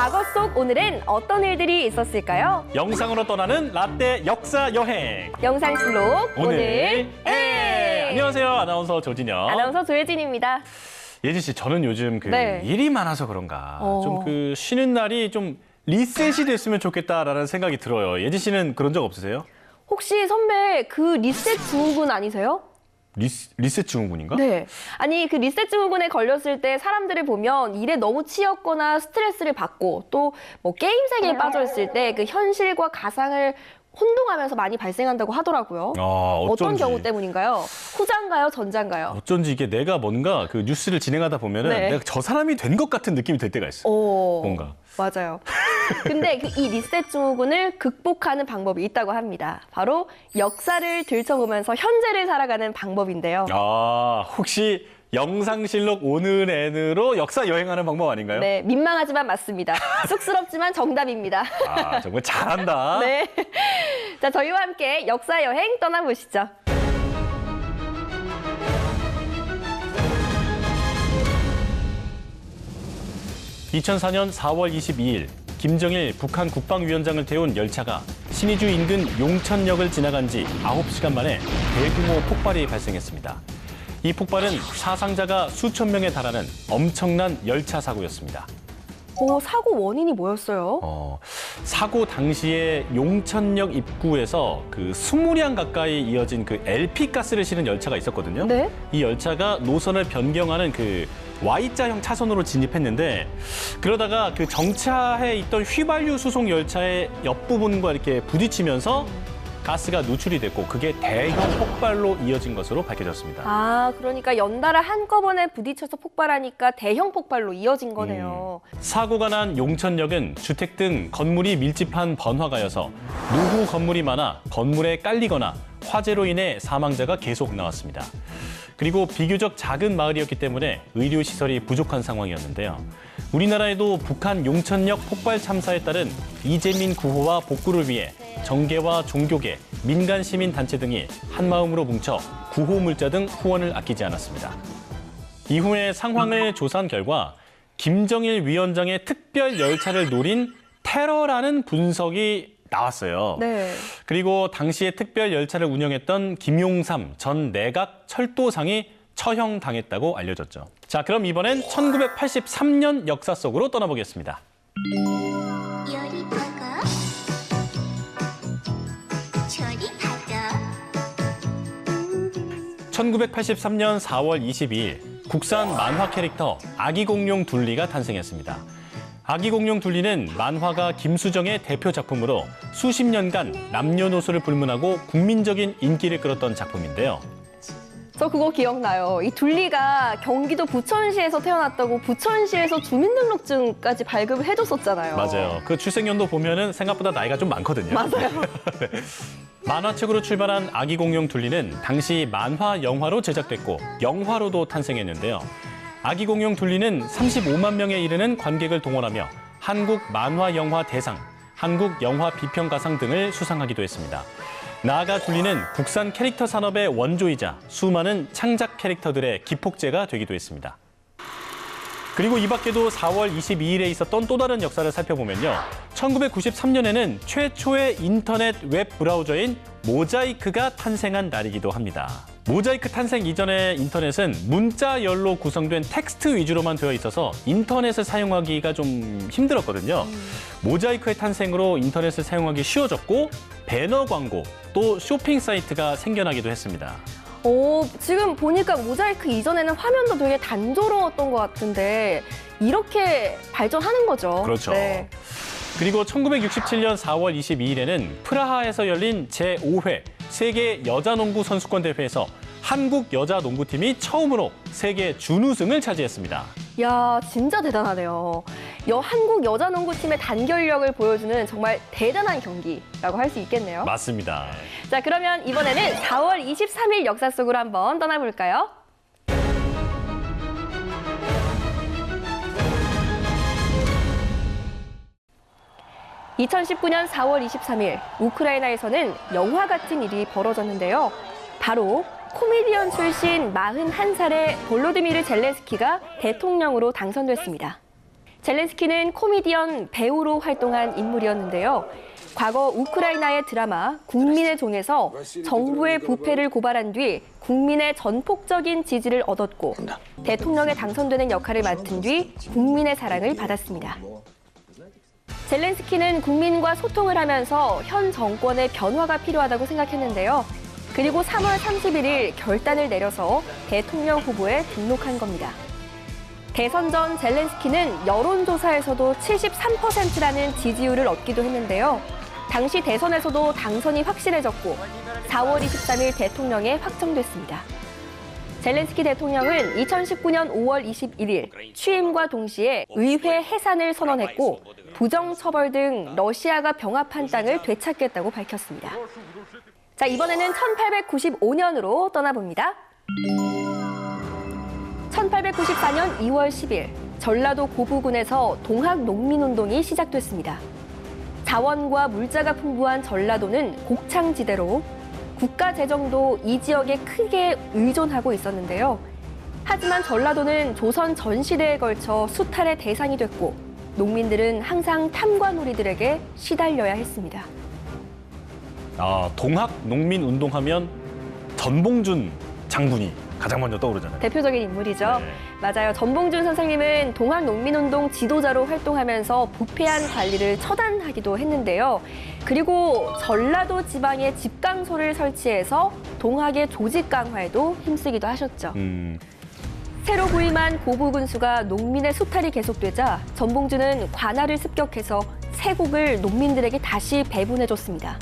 과거 속 오늘은 어떤 일들이 있었을까요? 영상으로 떠나는 라떼 역사 여행. 영상실록 오늘 안녕하세요. 아나운서 조진영. 아나운서 조혜진입니다. 예진 씨, 저는 요즘 네. 일이 많아서 그런가 좀 쉬는 날이 좀 리셋이 됐으면 좋겠다라는 생각이 들어요. 예진 씨는 그런 적 없으세요? 혹시 선배 그 리셋 증후군 아니세요? 리셋 증후군인가? 네. 아니 그 리셋 증후군에 걸렸을 때 사람들을 보면 일에 너무 치였거나 스트레스를 받고 또 뭐 게임 세계에 빠져 있을 때 그 현실과 가상을 혼동하면서 많이 발생한다고 하더라고요. 어떤 경우 때문인가요? 후자인가요? 전자인가요? 어쩐지 이게 내가 뭔가 그 뉴스를 진행하다 보면은 네. 내가 저 사람이 된 것 같은 느낌이 들 때가 있어. 뭔가. 맞아요. 근데 이 리셋 증후군을 극복하는 방법이 있다고 합니다. 바로 역사를 들춰보면서 현재를 살아가는 방법인데요. 혹시 영상실록 오늘엔으로 역사 여행하는 방법 아닌가요? 네, 민망하지만 맞습니다. 쑥스럽지만 정답입니다. 정말 잘한다. 네. 자, 저희와 함께 역사 여행 떠나보시죠. (2004년 4월 22일) 김정일 북한 국방위원장을 태운 열차가 신의주 인근 용천역을 지나간 지 9시간 만에 대규모 폭발이 발생했습니다. 이 폭발은 사상자가 수천 명에 달하는 엄청난 열차 사고였습니다. 사고 원인이 뭐였어요? 사고 당시에 용천역 입구에서 그 20량 가까이 이어진 그 LP 가스를 실은 열차가 있었거든요. 네? 이 열차가 노선을 변경하는 그 Y자형 차선으로 진입했는데, 그러다가 그 정차해 있던 휘발유 수송 열차의 옆부분과 이렇게 부딪히면서 가스가 누출이 됐고, 그게 대형 폭발로 이어진 것으로 밝혀졌습니다. 그러니까 연달아 한꺼번에 부딪혀서 폭발하니까 대형 폭발로 이어진 거네요. 사고가 난 용천역은 주택 등 건물이 밀집한 번화가여서 노후 건물이 많아 건물에 깔리거나 화재로 인해 사망자가 계속 나왔습니다. 그리고 비교적 작은 마을이었기 때문에 의료시설이 부족한 상황이었는데요. 우리나라에도 북한 용천역 폭발 참사에 따른 이재민 구호와 복구를 위해 정계와 종교계, 민간 시민 단체 등이 한마음으로 뭉쳐 구호 물자 등 후원을 아끼지 않았습니다. 이후에 상황을 조사한 결과 김정일 위원장의 특별 열차를 노린 테러라는 분석이 나왔어요. 네. 그리고 당시에 특별 열차를 운영했던 김용삼 전 내각 철도상이 처형당했다고 알려졌죠. 자, 그럼 이번엔 1983년 역사 속으로 떠나보겠습니다. 요리 버거, 조리 버거. 1983년 4월 22일 국산 만화 캐릭터 아기공룡 둘리가 탄생했습니다. 아기공룡 둘리는 만화가 김수정의 대표 작품으로 수십 년간 남녀노소를 불문하고 국민적인 인기를 끌었던 작품인데요. 저 그거 기억나요. 이 둘리가 경기도 부천시에서 태어났다고 부천시에서 주민등록증까지 발급을 해줬었잖아요. 맞아요. 그 출생연도 보면은 생각보다 나이가 좀 많거든요. 맞아요. 만화책으로 출발한 아기공룡 둘리는 당시 만화 영화로 제작됐고 영화로도 탄생했는데요. 아기공룡 둘리는 35만 명에 이르는 관객을 동원하며 한국 만화 영화 대상, 한국 영화 비평가상 등을 수상하기도 했습니다. 나아가 둘리는 국산 캐릭터 산업의 원조이자 수많은 창작 캐릭터들의 기폭제가 되기도 했습니다. 그리고 이 밖에도 4월 22일에 있었던 또 다른 역사를 살펴보면요. 1993년에는 최초의 인터넷 웹 브라우저인 모자이크가 탄생한 날이기도 합니다. 모자이크 탄생 이전의 인터넷은 문자열로 구성된 텍스트 위주로만 되어 있어서 인터넷을 사용하기가 좀 힘들었거든요. 모자이크의 탄생으로 인터넷을 사용하기 쉬워졌고 배너 광고, 또 쇼핑 사이트가 생겨나기도 했습니다. 지금 보니까 모자이크 이전에는 화면도 되게 단조로웠던 것 같은데 이렇게 발전하는 거죠. 그렇죠. 네. 그리고 1967년 4월 22일에는 프라하에서 열린 제5회 세계 여자농구 선수권 대회에서 한국 여자농구팀이 처음으로 세계 준우승을 차지했습니다. 야, 진짜 대단하네요. 한국 여자농구팀의 단결력을 보여주는 정말 대단한 경기라고 할 수 있겠네요. 맞습니다. 자, 그러면 이번에는 4월 23일 역사 속으로 한번 떠나볼까요? 2019년 4월 23일 우크라이나에서는 영화 같은 일이 벌어졌는데요. 바로 코미디언 출신 41살의 볼로디미르 젤렌스키가 대통령으로 당선됐습니다. 젤렌스키는 코미디언, 배우로 활동한 인물이었는데요. 과거 우크라이나의 드라마 국민의 종에서 정부의 부패를 고발한 뒤 국민의 전폭적인 지지를 얻었고 대통령에 당선되는 역할을 맡은 뒤 국민의 사랑을 받았습니다. 젤렌스키는 국민과 소통을 하면서 현 정권의 변화가 필요하다고 생각했는데요. 그리고 3월 31일 결단을 내려서 대통령 후보에 등록한 겁니다. 대선 전 젤렌스키는 여론조사에서도 73%라는 지지율을 얻기도 했는데요. 당시 대선에서도 당선이 확실해졌고 4월 23일 대통령에 확정됐습니다. 젤렌스키 대통령은 2019년 5월 21일 취임과 동시에 의회 해산을 선언했고 부정처벌 등 러시아가 병합한 땅을 되찾겠다고 밝혔습니다. 자, 이번에는 1895년으로 떠나봅니다. 1894년 2월 10일 전라도 고부군에서 동학농민운동이 시작됐습니다. 자원과 물자가 풍부한 전라도는 곡창지대로 국가 재정도 이 지역에 크게 의존하고 있었는데요. 하지만 전라도는 조선 전시대에 걸쳐 수탈의 대상이 됐고 농민들은 항상 탐관오리들에게 시달려야 했습니다. 동학 농민 운동하면 전봉준 장군이 가장 먼저 떠오르잖아요. 대표적인 인물이죠. 네. 맞아요. 전봉준 선생님은 동학농민운동 지도자로 활동하면서 부패한 관리를 처단하기도 했는데요. 그리고 전라도 지방에 집강소를 설치해서 동학의 조직 강화에도 힘쓰기도 하셨죠. 새로 부임한 고부군수가 농민의 수탈이 계속되자 전봉준은 관할을 습격해서 세곡을 농민들에게 다시 배분해줬습니다.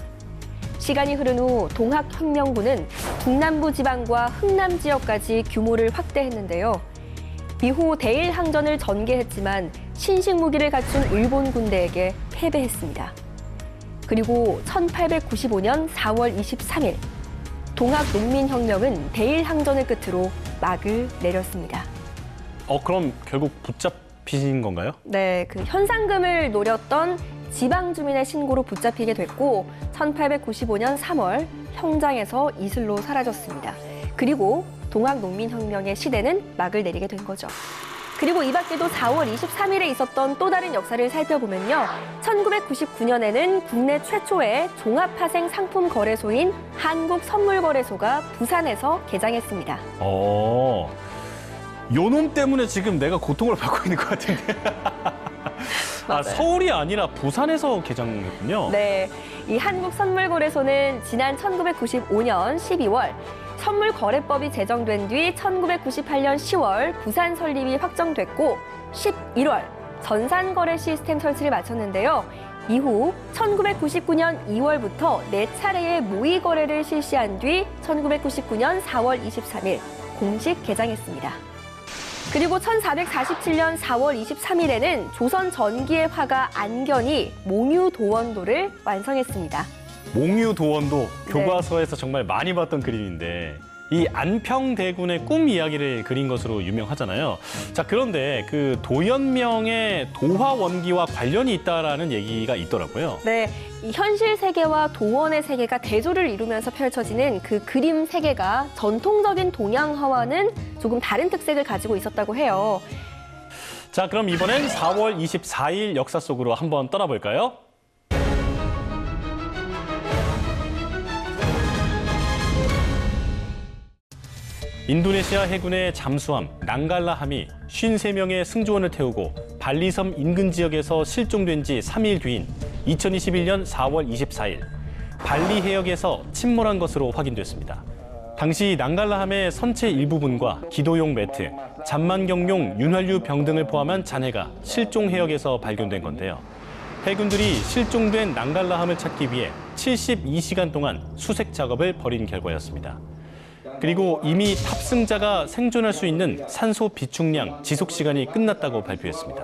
시간이 흐른 후 동학혁명군은 중남부 지방과 흥남 지역까지 규모를 확대했는데요. 이후 대일항전을 전개했지만 신식 무기를 갖춘 일본 군대에게 패배했습니다. 그리고 1895년 4월 23일 동학농민혁명은 대일항전을 끝으로 막을 내렸습니다. 그럼 결국 붙잡히신 건가요? 네, 그 현상금을 노렸던 지방 주민의 신고로 붙잡히게 됐고 1895년 3월 형장에서 이슬로 사라졌습니다. 그리고 동학농민혁명의 시대는 막을 내리게 된 거죠. 그리고 이 밖에도 4월 23일에 있었던 또 다른 역사를 살펴보면요. 1999년에는 국내 최초의 종합파생 상품 거래소인 한국선물거래소가 부산에서 개장했습니다. 요놈 때문에 지금 내가 고통을 받고 있는 것 같은데. 서울이 아니라 부산에서 개장했군요. 네, 이 한국선물거래소는 지난 1995년 12월 선물거래법이 제정된 뒤 1998년 10월 부산 설립이 확정됐고 11월 전산거래 시스템 설치를 마쳤는데요. 이후 1999년 2월부터 4차례의 모의거래를 실시한 뒤 1999년 4월 23일 공식 개장했습니다. 그리고 1447년 4월 23일에는 조선 전기의 화가 안견이 몽유도원도를 완성했습니다. 몽유도원도 교과서에서 정말 많이 봤던 그림인데 이 안평대군의 꿈 이야기를 그린 것으로 유명하잖아요. 자, 그런데 그 도연명의 도화원기와 관련이 있다라는 얘기가 있더라고요. 네, 이 현실 세계와 도원의 세계가 대조를 이루면서 펼쳐지는 그 그림 세계가 전통적인 동양화와는 조금 다른 특색을 가지고 있었다고 해요. 자, 그럼 이번엔 4월 24일 역사 속으로 한번 떠나볼까요? 인도네시아 해군의 잠수함 낭갈라함이 53명의 승조원을 태우고 발리섬 인근 지역에서 실종된 지 3일 뒤인 2021년 4월 24일 발리 해역에서 침몰한 것으로 확인됐습니다. 당시 낭갈라함의 선체 일부분과 기도용 매트, 잠만경용 윤활유 병 등을 포함한 잔해가 실종 해역에서 발견된 건데요. 해군들이 실종된 낭갈라함을 찾기 위해 72시간 동안 수색 작업을 벌인 결과였습니다. 그리고 이미 탑승자가 생존할 수 있는 산소 비축량 지속 시간이 끝났다고 발표했습니다.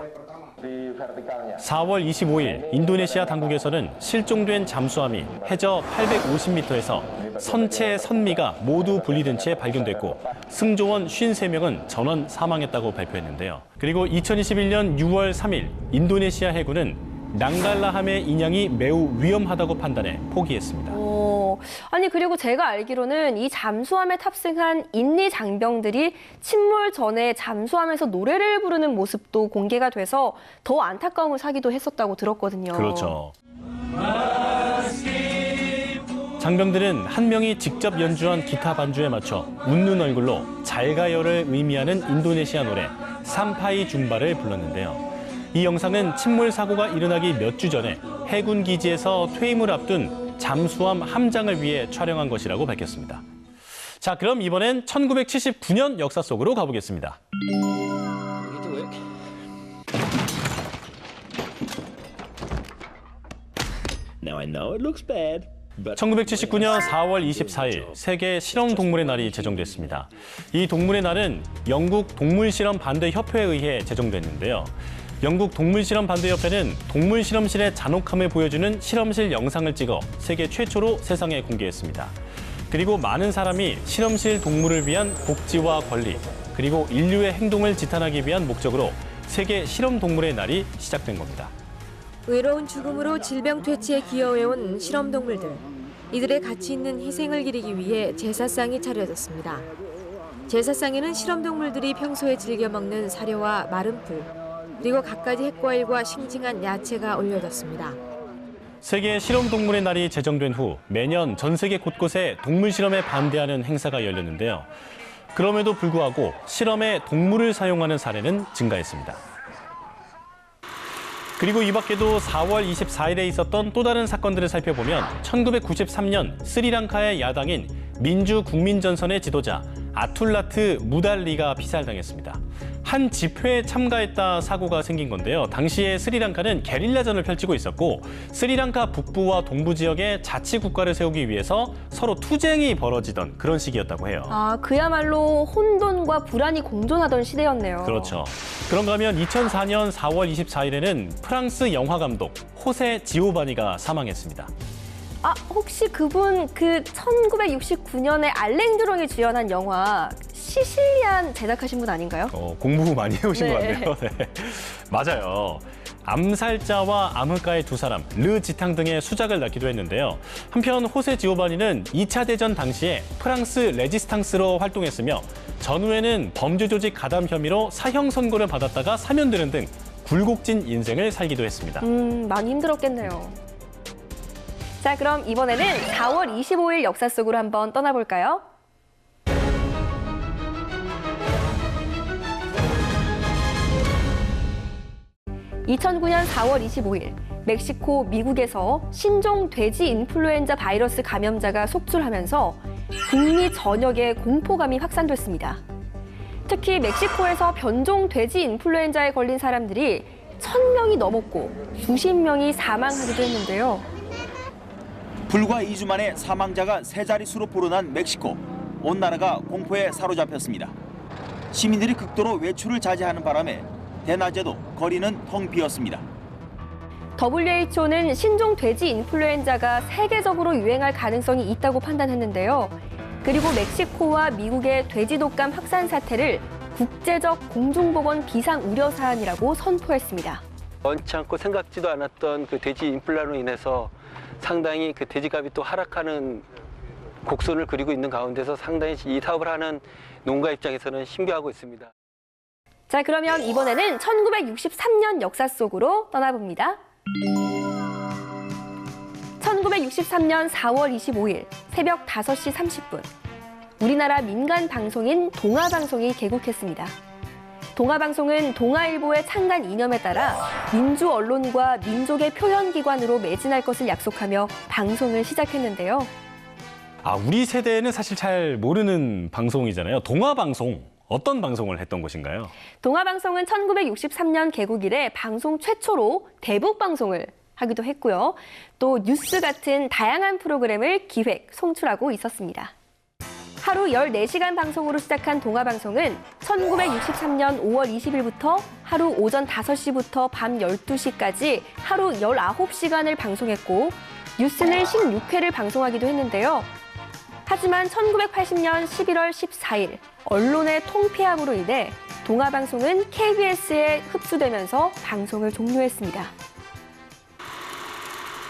4월 25일 인도네시아 당국에서는 실종된 잠수함이 해저 850m에서 선체 선미가 모두 분리된 채 발견됐고 승조원 53명은 전원 사망했다고 발표했는데요. 그리고 2021년 6월 3일 인도네시아 해군은 낭갈라함의 인양이 매우 위험하다고 판단해 포기했습니다. 아니 그리고 제가 알기로는 이 잠수함에 탑승한 인리 장병들이 침몰 전에 잠수함에서 노래를 부르는 모습도 공개가 돼서 더 안타까움을 사기도 했었다고 들었거든요. 그렇죠. 장병들은 한 명이 직접 연주한 기타 반주에 맞춰 웃는 얼굴로 잘 가요를 의미하는 인도네시아 노래 삼파이 줌바를 불렀는데요. 이 영상은 침몰 사고가 일어나기 몇 주 전에 해군 기지에서 퇴임을 앞둔 잠수함 함장을 위해 촬영한 것이라고 밝혔습니다. 자, 그럼 이번엔 1979년 역사 속으로 가보겠습니다. Now I know it looks bad, but 1979년 4월 24일 세계 실험 동물의 날이 제정됐습니다. 이 동물의 날은 영국 동물실험 반대 협회에 의해 제정됐는데요. 영국 동물실험 반대 협회는 동물 실험실의 잔혹함을 보여주는 실험실 영상을 찍어 세계 최초로 세상에 공개했습니다. 그리고 많은 사람이 실험실 동물을 위한 복지와 권리, 그리고 인류의 행동을 지탄하기 위한 목적으로 세계 실험 동물의 날이 시작된 겁니다. 외로운 죽음으로 질병 퇴치에 기여해온 실험동물들. 이들의 가치 있는 희생을 기리기 위해 제사상이 차려졌습니다. 제사상에는 실험동물들이 평소에 즐겨 먹는 사료와 마른 풀, 그리고 갖가지 핵과일과 싱싱한 야채가 올려졌습니다. 세계 실험 동물의 날이 제정된 후 매년 전 세계 곳곳에 동물 실험에 반대하는 행사가 열렸는데요. 그럼에도 불구하고 실험에 동물을 사용하는 사례는 증가했습니다. 그리고 이 밖에도 4월 24일에 있었던 또 다른 사건들을 살펴보면 1993년 스리랑카의 야당인 민주국민전선의 지도자 아툴라트 무달리가 피살당했습니다. 한 집회에 참가했다 사고가 생긴 건데요. 당시에 스리랑카는 게릴라전을 펼치고 있었고 스리랑카 북부와 동부 지역에 자치국가를 세우기 위해서 서로 투쟁이 벌어지던 그런 시기였다고 해요. 아, 그야말로 혼돈과 불안이 공존하던 시대였네요. 그렇죠. 그런가 하면 2004년 4월 24일에는 프랑스 영화 감독 호세 지오바니가 사망했습니다. 아, 혹시 그분 그 1969년에 알랭드롱이 주연한 영화 시실리안 제작하신 분 아닌가요? 공부 많이 해오신 네. 것 같네요. 네. 맞아요. 암살자와 암흑가의 두 사람, 르 지탕 등의 수작을 낳기도 했는데요. 한편 호세 지오바니는 2차 대전 당시에 프랑스 레지스탕스로 활동했으며 전후에는 범죄 조직 가담 혐의로 사형 선고를 받았다가 사면되는 등 굴곡진 인생을 살기도 했습니다. 많이 힘들었겠네요. 자, 그럼 이번에는 4월 25일 역사 속으로 한번 떠나볼까요? (2009년 4월 25일) 멕시코, 미국에서 신종 돼지 인플루엔자 바이러스 감염자가 속출하면서 북미 전역에 공포감이 확산됐습니다. 특히 멕시코에서 변종 돼지 인플루엔자에 걸린 사람들이 1,000명이 넘었고 수십 명이 사망하기도 했는데요. 불과 2주 만에 사망자가 세 자릿수로 불어난 멕시코. 온 나라가 공포에 사로잡혔습니다. 시민들이 극도로 외출을 자제하는 바람에 대낮에도 거리는 텅 비었습니다. WHO는 신종 돼지 인플루엔자가 세계적으로 유행할 가능성이 있다고 판단했는데요. 그리고 멕시코와 미국의 돼지 독감 확산 사태를 국제적 공중보건 비상 우려 사안이라고 선포했습니다. 원치 않고 생각지도 않았던 그 돼지 인플루로 인해서 상당히 그 돼지값이 또 하락하는 곡선을 그리고 있는 가운데서 상당히 이 사업을 하는 농가 입장에서는 힘겨워하고 있습니다. 자, 그러면 이번에는 1963년 역사 속으로 떠나봅니다. 1963년 4월 25일 새벽 5시 30분 우리나라 민간 방송인 동아방송이 개국했습니다. 동아방송은 동아일보의 창간 이념에 따라 민주 언론과 민족의 표현기관으로 매진할 것을 약속하며 방송을 시작했는데요. 우리 세대는 사실 잘 모르는 방송이잖아요. 동아방송. 어떤 방송을 했던 곳인가요? 동아방송은 1963년 개국 이래 방송 최초로 대북 방송을 하기도 했고요. 또 뉴스 같은 다양한 프로그램을 기획, 송출하고 있었습니다. 하루 14시간 방송으로 시작한 동아방송은 1963년 5월 20일부터 하루 오전 5시부터 밤 12시까지 하루 19시간을 방송했고 뉴스는 16회를 방송하기도 했는데요. 하지만 1980년 11월 14일 언론의 통폐합으로 인해 동아방송은 KBS에 흡수되면서 방송을 종료했습니다.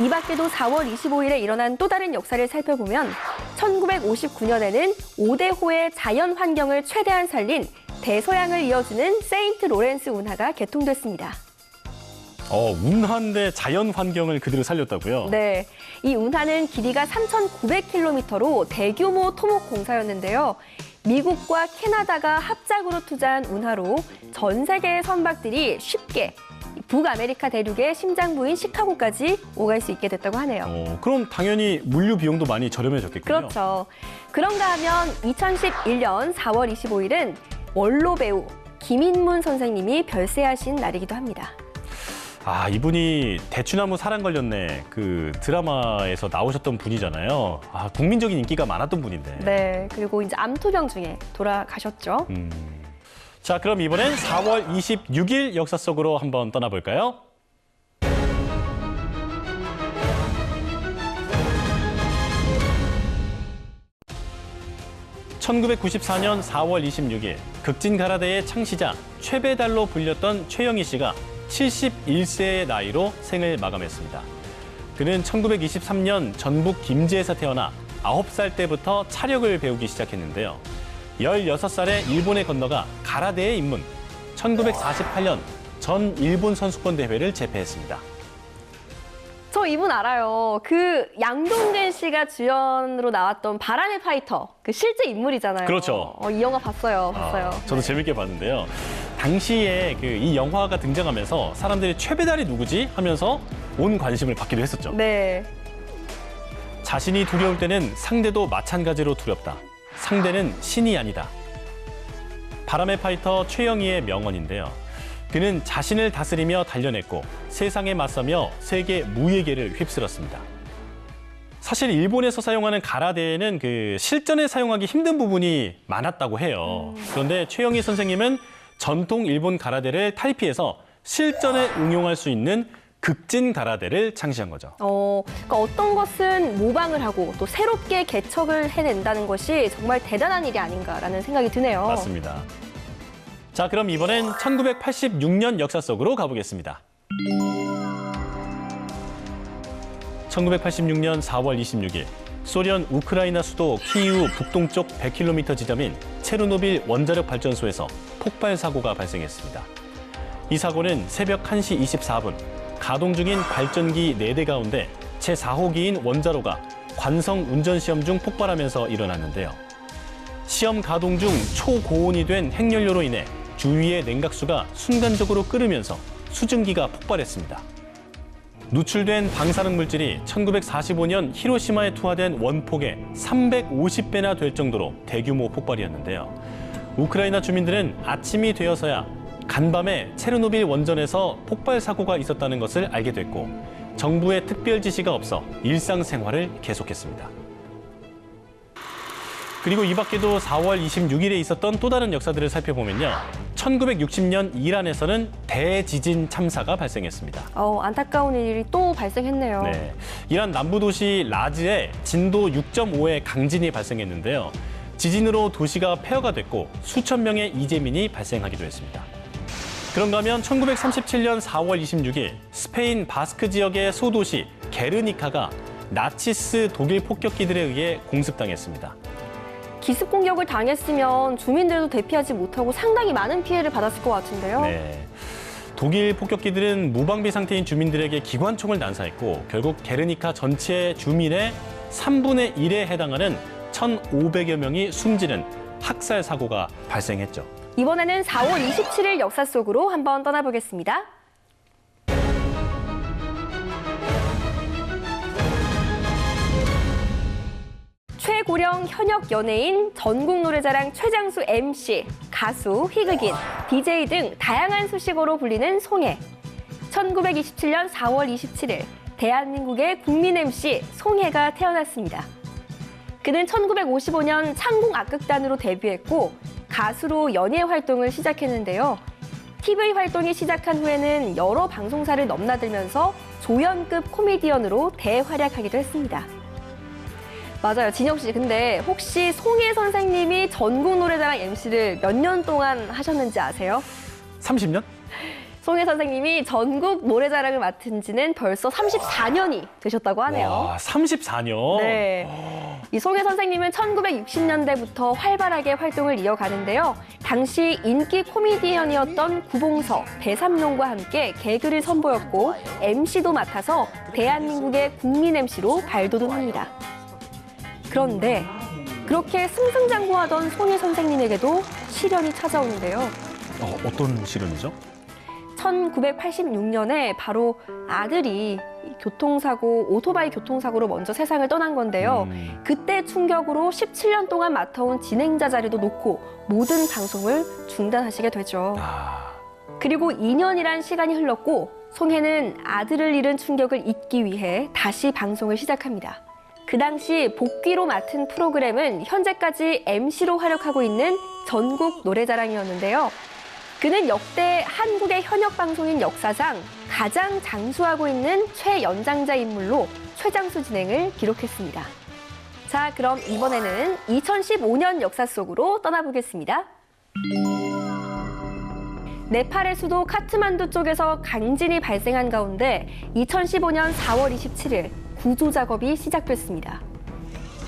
이 밖에도 4월 25일에 일어난 또 다른 역사를 살펴보면 1959년에는 5대호의 자연 환경을 최대한 살린 대서양을 이어주는 세인트 로렌스 운하가 개통됐습니다. 운하인데 자연 환경을 그대로 살렸다고요? 네, 이 운하는 길이가 3,900km로 대규모 토목 공사였는데요. 미국과 캐나다가 합작으로 투자한 운하로 전 세계의 선박들이 쉽게 북아메리카 대륙의 심장부인 시카고까지 오갈 수 있게 됐다고 하네요. 그럼 당연히 물류 비용도 많이 저렴해졌겠군요. 그렇죠. 그런가 하면 2011년 4월 25일은 원로 배우 김인문 선생님이 별세하신 날이기도 합니다. 이분이 대추나무 사랑 걸렸네 그 드라마에서 나오셨던 분이잖아요. 국민적인 인기가 많았던 분인데. 네, 그리고 이제 암투병 중에 돌아가셨죠. 자, 그럼 이번엔 4월 26일 역사 속으로 한번 떠나볼까요? (1994년 4월 26일) 극진가라데의 창시자 최배달로 불렸던 최영희 씨가 71세의 나이로 생을 마감했습니다. 그는 1923년 전북 김제에서 태어나 9살 때부터 차력을 배우기 시작했는데요. 16살에 일본에 건너가 가라데에 입문, 1948년 전 일본 선수권 대회를 제패했습니다. 저 이분 알아요. 그 양동근 씨가 주연으로 나왔던 바람의 파이터, 그 실제 인물이잖아요. 그렇죠. 이 영화 봤어요. 저도 재밌게 봤는데요. 당시에 이 영화가 등장하면서 사람들이 최배달이 누구지? 하면서 온 관심을 받기도 했었죠. 네. 자신이 두려울 때는 상대도 마찬가지로 두렵다. 상대는 신이 아니다. 바람의 파이터 최영희의 명언인데요. 그는 자신을 다스리며 단련했고 세상에 맞서며 세계 무예계를 휩쓸었습니다. 사실 일본에서 사용하는 가라데에는 실전에 사용하기 힘든 부분이 많았다고 해요. 그런데 최영희 선생님은 전통 일본 가라데를 탈피해서 실전에 응용할 수 있는 극진 가라데를 창시한 거죠. 그러니까 어떤 것은 모방을 하고 또 새롭게 개척을 해낸다는 것이 정말 대단한 일이 아닌가라는 생각이 드네요. 맞습니다. 자, 그럼 이번엔 1986년 역사 속으로 가보겠습니다. 1986년 4월 26일 소련 우크라이나 수도 키이우 북동쪽 100km 지점인 체르노빌 원자력 발전소에서 폭발 사고가 발생했습니다. 이 사고는 새벽 1시 24분 가동 중인 발전기 4대 가운데 제4호기인 원자로가 관성 운전 시험 중 폭발하면서 일어났는데요. 시험 가동 중 초고온이 된 핵연료로 인해 주위의 냉각수가 순간적으로 끓으면서 수증기가 폭발했습니다. 누출된 방사능 물질이 1945년 히로시마에 투하된 원폭의 350배나 될 정도로 대규모 폭발이었는데요. 우크라이나 주민들은 아침이 되어서야 간밤에 체르노빌 원전에서 폭발 사고가 있었다는 것을 알게 됐고 정부의 특별 지시가 없어 일상생활을 계속했습니다. 그리고 이 밖에도 4월 26일에 있었던 또 다른 역사들을 살펴보면요. 1960년 이란에서는 대지진 참사가 발생했습니다. 안타까운 일이 또 발생했네요. 네, 이란 남부 도시 라즈에 진도 6.5의 강진이 발생했는데요. 지진으로 도시가 폐허가 됐고 수천 명의 이재민이 발생하기도 했습니다. 그런가 하면 1937년 4월 26일 스페인 바스크 지역의 소도시 게르니카가 나치스 독일 폭격기들에 의해 공습당했습니다. 기습 공격을 당했으면 주민들도 대피하지 못하고 상당히 많은 피해를 받았을 것 같은데요. 네. 독일 폭격기들은 무방비 상태인 주민들에게 기관총을 난사했고 결국 게르니카 전체 주민의 3분의 1에 해당하는 1,500여 명이 숨지는 학살 사고가 발생했죠. 이번에는 4월 27일 역사 속으로 한번 떠나보겠습니다. 최고령 현역 연예인, 전국 노래자랑 최장수 MC, 가수, 희극인, DJ 등 다양한 수식어로 불리는 송혜. 1927년 4월 27일 대한민국의 국민 MC 송혜가 태어났습니다. 그는 1955년 창공악극단으로 데뷔했고 가수로 연예 활동을 시작했는데요. TV 활동이 시작한 후에는 여러 방송사를 넘나들면서 조연급 코미디언으로 대활약하기도 했습니다. 맞아요, 진혁 씨. 근데 혹시 송혜 선생님이 전국 노래자랑 MC를 몇 년 동안 하셨는지 아세요? 30년? 송혜 선생님이 전국 노래자랑을 맡은 지는 벌써 34년이 되셨다고 하네요. 와, 34년? 네. 이 송혜 선생님은 1960년대부터 활발하게 활동을 이어가는데요. 당시 인기 코미디언이었던 구봉서, 배삼룡과 함께 개그를 선보였고 MC도 맡아서 대한민국의 국민 MC로 발돋움합니다. 그런데 그렇게 승승장구하던 송혜 선생님에게도 시련이 찾아오는데요. 어떤 시련이죠? 1986년에 바로 아들이 오토바이 교통사고로 먼저 세상을 떠난 건데요. 그때 충격으로 17년 동안 맡아온 진행자 자리도 놓고 모든 방송을 중단하시게 되죠. 그리고 2년이란 시간이 흘렀고 송혜는 아들을 잃은 충격을 잊기 위해 다시 방송을 시작합니다. 그 당시 복귀로 맡은 프로그램은 현재까지 MC로 활약하고 있는 전국 노래자랑이었는데요. 그는 역대 한국의 현역 방송인 역사상 가장 장수하고 있는 최연장자 인물로 최장수 진행을 기록했습니다. 자, 그럼 이번에는 2015년 역사 속으로 떠나보겠습니다. 네팔의 수도 카트만두 쪽에서 강진이 발생한 가운데 2015년 4월 27일 구조 작업이 시작됐습니다.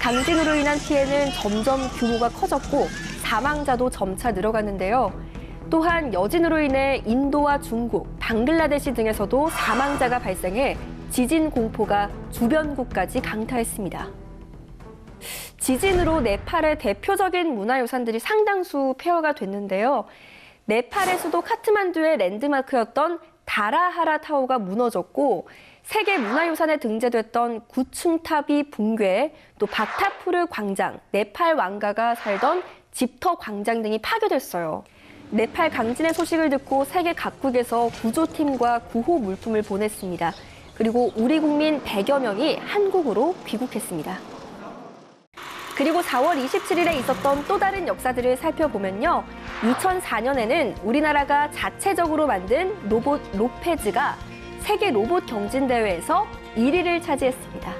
강진으로 인한 피해는 점점 규모가 커졌고 사망자도 점차 늘어갔는데요. 또한 여진으로 인해 인도와 중국, 방글라데시 등에서도 사망자가 발생해 지진 공포가 주변국까지 강타했습니다. 지진으로 네팔의 대표적인 문화유산들이 상당수 폐허가 됐는데요. 네팔의 수도 카트만두의 랜드마크였던 다라하라 타워가 무너졌고 세계 문화유산에 등재됐던 구층탑이 붕괴, 또 박타푸르 광장, 네팔 왕가가 살던 집터 광장 등이 파괴됐어요. 네팔 강진의 소식을 듣고 세계 각국에서 구조팀과 구호 물품을 보냈습니다. 그리고 우리 국민 100여 명이 한국으로 귀국했습니다. 그리고 4월 27일에 있었던 또 다른 역사들을 살펴보면요. 2004년에는 우리나라가 자체적으로 만든 로봇 로페즈가 세계 로봇 경진대회에서 1위를 차지했습니다.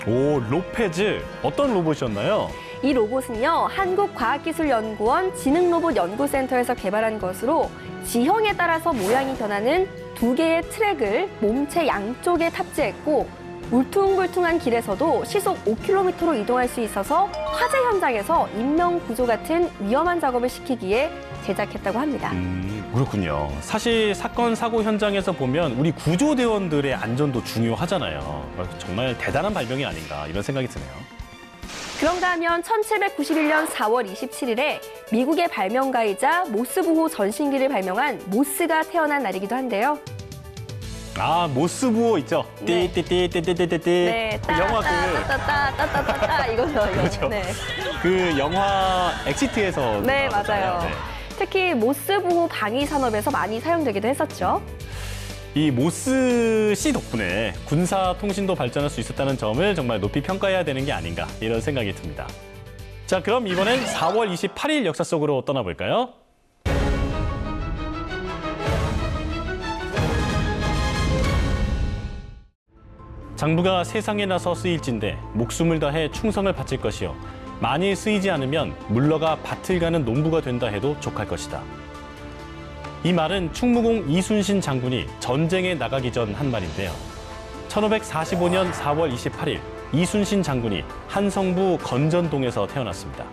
오, 로페즈. 어떤 로봇이었나요? 이 로봇은요, 한국과학기술연구원 지능로봇연구센터에서 개발한 것으로 지형에 따라서 모양이 변하는 2개의 트랙을 몸체 양쪽에 탑재했고 울퉁불퉁한 길에서도 시속 5km로 이동할 수 있어서 화재 현장에서 인명구조 같은 위험한 작업을 시키기에 제작했다고 합니다. 그렇군요. 사실 사건, 사고 현장에서 보면 우리 구조대원들의 안전도 중요하잖아요. 정말 대단한 발명이 아닌가 이런 생각이 드네요. 그런가 하면 1791년 4월 27일에 미국의 발명가이자 모스부호 전신기를 발명한 모스가 태어난 날이기도 한데요. 아, 모스부호 있죠? 네. 띠띠띠띠띠띠띠. 네, 영화 따따따따따따따 이거죠. 그렇죠. 네. 그 영화 엑시트에서 네, 나왔잖아요. 맞아요. 네. 특히 모스부호 방위 산업에서 많이 사용되기도 했었죠. 이 모스 씨 덕분에 군사 통신도 발전할 수 있었다는 점을 정말 높이 평가해야 되는 게 아닌가 이런 생각이 듭니다. 자, 그럼 이번엔 4월 28일 역사 속으로 떠나볼까요? 장부가 세상에 나서 쓰일진데 목숨을 다해 충성을 바칠 것이요 많이 쓰이지 않으면 물러가 밭을 가는 농부가 된다 해도 족할 것이다. 이 말은 충무공 이순신 장군이 전쟁에 나가기 전 한 말인데요. 1545년 4월 28일 이순신 장군이 한성부 건전동에서 태어났습니다.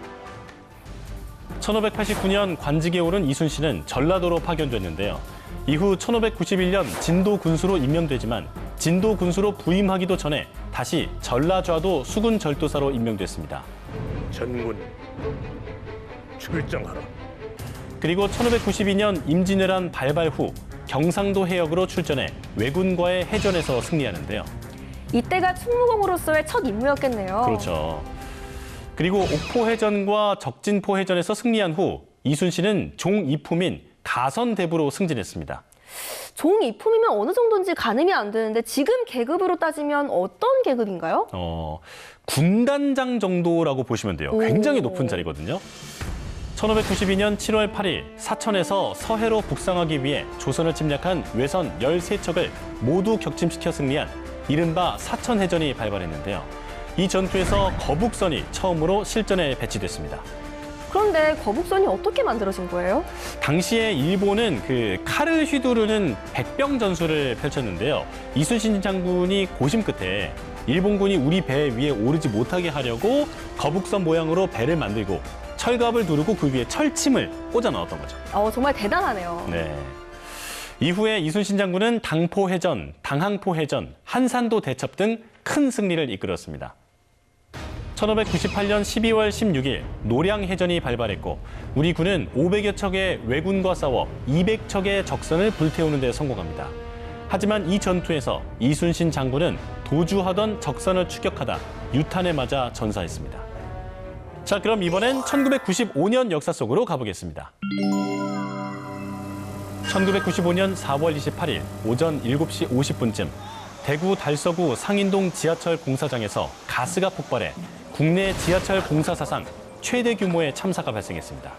1589년 관직에 오른 이순신은 전라도로 파견됐는데요. 이후 1591년 진도 군수로 임명되지만 진도 군수로 부임하기도 전에 다시 전라좌도 수군 절도사로 임명됐습니다. 전군 출정하라. 그리고 1592년 임진왜란 발발 후 경상도 해역으로 출전해 왜군과의 해전에서 승리하는데요. 이때가 충무공으로서의 첫 임무였겠네요. 그렇죠. 그리고 옥포해전과 적진포해전에서 승리한 후 이순신은 종이품인 가선대부로 승진했습니다. 종이품이면 어느 정도인지 가늠이 안 되는데 지금 계급으로 따지면 어떤 계급인가요? 군단장 정도라고 보시면 돼요. 굉장히 높은 자리거든요. 1592년 7월 8일 사천에서 서해로 북상하기 위해 조선을 침략한 외선 13척을 모두 격침시켜 승리한 이른바 사천해전이 발발했는데요. 이 전투에서 거북선이 처음으로 실전에 배치됐습니다. 그런데 거북선이 어떻게 만들어진 거예요? 당시에 일본은 그 칼을 휘두르는 백병 전술을 펼쳤는데요. 이순신 장군이 고심 끝에 일본군이 우리 배 위에 오르지 못하게 하려고 거북선 모양으로 배를 만들고 철갑을 두르고 그 위에 철침을 꽂아 넣었던 거죠. 정말 대단하네요. 네. 이후에 이순신 장군은 당포해전, 당항포해전, 한산도 대첩 등 큰 승리를 이끌었습니다. 1598년 12월 16일 노량해전이 발발했고 우리 군은 500여 척의 왜군과 싸워 200척의 적선을 불태우는 데 성공합니다. 하지만 이 전투에서 이순신 장군은 도주하던 적선을 추격하다 유탄에 맞아 전사했습니다. 자, 그럼 이번엔 1995년 역사 속으로 가보겠습니다. 1995년 4월 28일 오전 7시 50분쯤 대구 달서구 상인동 지하철 공사장에서 가스가 폭발해 국내 지하철 공사 사상 최대 규모의 참사가 발생했습니다.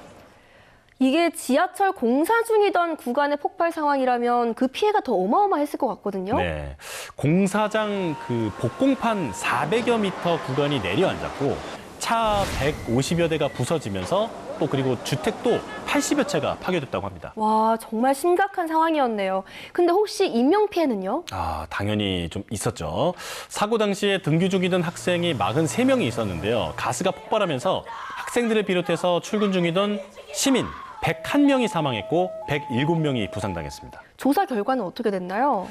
이게 지하철 공사 중이던 구간의 폭발 상황이라면 그 피해가 더 어마어마했을 것 같거든요. 네, 공사장 그 복공판 400여 미터 구간이 내려앉았고 차 150여 대가 부서지면서 또 그리고 주택도 80여 채가 파괴됐다고 합니다. 와, 정말 심각한 상황이었네요. 근데 혹시 인명 피해는요? 당연히 좀 있었죠. 사고 당시에 등교 중이던 학생이 43명이 있었는데요. 가스가 폭발하면서 학생들을 비롯해서 출근 중이던 시민 101명이 사망했고 107명이 부상당했습니다. 조사 결과는 어떻게 됐나요?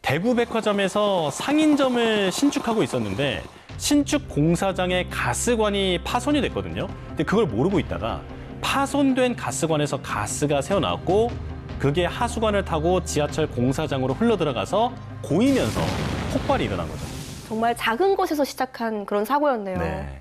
대구 백화점에서 상인점을 신축하고 있었는데 신축 공사장의 가스관이 파손이 됐거든요. 근데 그걸 모르고 있다가 파손된 가스관에서 가스가 새어나왔고 그게 하수관을 타고 지하철 공사장으로 흘러들어가서 고이면서 폭발이 일어난 거죠. 정말 작은 곳에서 시작한 그런 사고였네요. 네.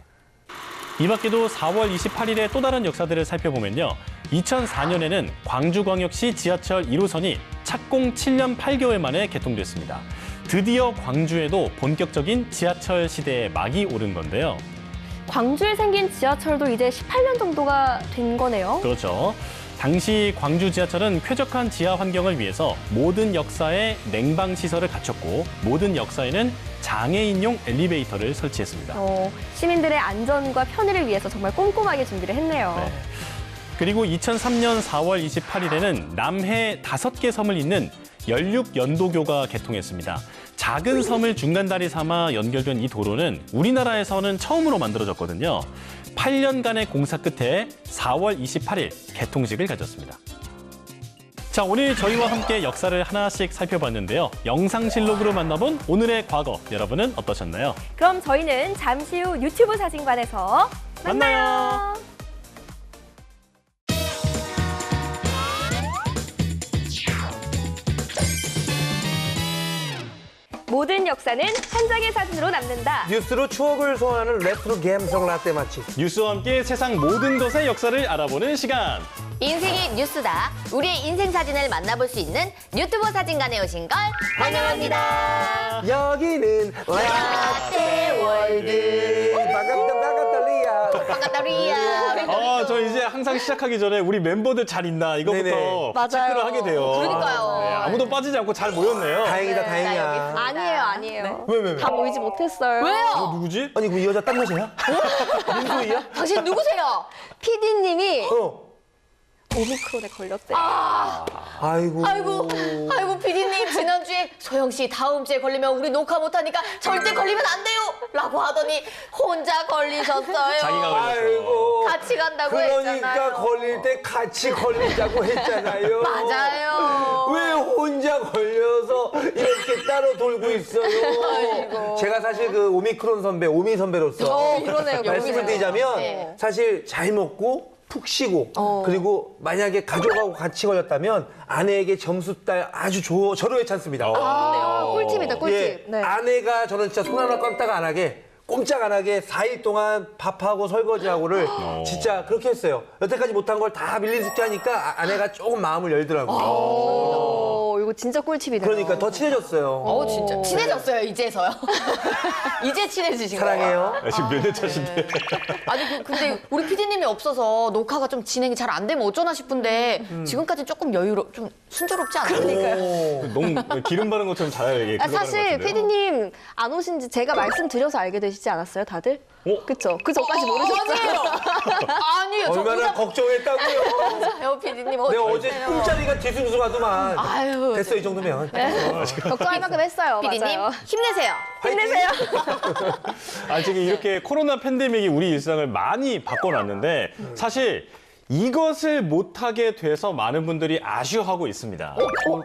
이 밖에도 4월 28일에 또 다른 역사들을 살펴보면요. 2004년에는 광주광역시 지하철 1호선이 착공 7년 8개월 만에 개통됐습니다. 드디어 광주에도 본격적인 지하철 시대의 막이 오른 건데요. 광주에 생긴 지하철도 이제 18년 정도가 된 거네요. 그렇죠. 당시 광주 지하철은 쾌적한 지하 환경을 위해서 모든 역사에 냉방 시설을 갖췄고 모든 역사에는 장애인용 엘리베이터를 설치했습니다. 시민들의 안전과 편의를 위해서 정말 꼼꼼하게 준비를 했네요. 네. 그리고 2003년 4월 28일에는 남해 5개 섬을 잇는 연륙연도교가 개통했습니다. 작은 섬을 중간다리 삼아 연결된 이 도로는 우리나라에서는 처음으로 만들어졌거든요. 8년간의 공사 끝에 4월 28일 개통식을 가졌습니다. 자, 오늘 저희와 함께 역사를 하나씩 살펴봤는데요. 영상실록으로 만나본 오늘의 과거, 여러분은 어떠셨나요? 그럼 저희는 잠시 후 유튜브 사진관에서 만나요. 모든 역사는 한 장의 사진으로 남는다. 뉴스로 추억을 소환하는 레트로 감성 라떼 맛집. 뉴스와 함께 세상 모든 것의 역사를 알아보는 시간. 인생이 뉴스다. 우리의 인생 사진을 만나볼 수 있는 유튜브 사진관에 오신 걸 환영합니다. 여기는 라떼 월드. 반갑다 리아. 반갑다 리아. 저 이제 항상 시작하기 전에 우리 멤버들 잘 있나 이거부터 네네. 체크를 하게 돼요. 그러니까요. 네, 아무도 빠지지 않고 잘 모였네요. 다행이다 다행이야. 아니에요. 왜? 다 모이지 못했어요. 왜요? 누구지? 아니 그 여자 딴 여자야? 민소희야? 당신 누구세요? PD님이 어. 오미크론에 걸렸대요. 아이고. 아이고 피디님 지난주에 소영 씨 다음 주에 걸리면 우리 녹화 못하니까 절대 걸리면 안 돼요 라고 하더니 혼자 걸리셨어요. 자기가 걸렸어. 아이고. 같이 간다고 그러니까 했잖아요. 걸릴 때 같이 걸리자고 했잖아요. 맞아요. 왜 혼자 걸려서 이렇게 따로 돌고 있어요? 제가 사실 그 오미크론 선배, 오미 선배로서 그러네요. 말씀을 드리자면 네. 사실 잘 먹고 푹 쉬고 그리고 만약에 가족하고 같이 걸렸다면 아내에게 점수 딸 아주 저로 괜찮습니다. 꿀팁이다, 꿀팁. 예, 아내가 저는 진짜 손 하나 깜짝 안 하게 꼼짝 안 하게 4일 동안 밥하고 설거지하고를 진짜 그렇게 했어요. 여태까지 못한 걸 다 밀리스키 하니까 아내가 조금 마음을 열더라고요. 이거 진짜 꿀팁이네요. 그러니까 더 친해졌어요. 진짜 친해졌어요 이제서요. 이제 친해지신 거예요. 사랑해요. 지금 몇 년 차신데. 아니 근데 우리 PD님이 없어서 녹화가 좀 진행이 잘 안 되면 어쩌나 싶은데 지금까지 조금 좀 순조롭지 않아요? 그러니까요. 너무 기름 바른 것처럼 잘 사실 PD님 안 오신 지 제가 말씀드려서 알게 되시지 않았어요, 다들? 그쵸? 그 전까지 모르셨어요? 아니에요. 저 얼마나 걱정했다고요. 맞아요, PD님. 내가 어제 꿈자리가 뒤숭숭하더만. 아유, 됐어, 이 정도면. 걱정할 만큼 했어요. PD님 맞아요. 힘내세요. 힘내세요. 지금 이렇게 코로나 팬데믹이 우리 일상을 많이 바꿔놨는데 사실 이것을 못하게 돼서 많은 분들이 아쉬워하고 있습니다.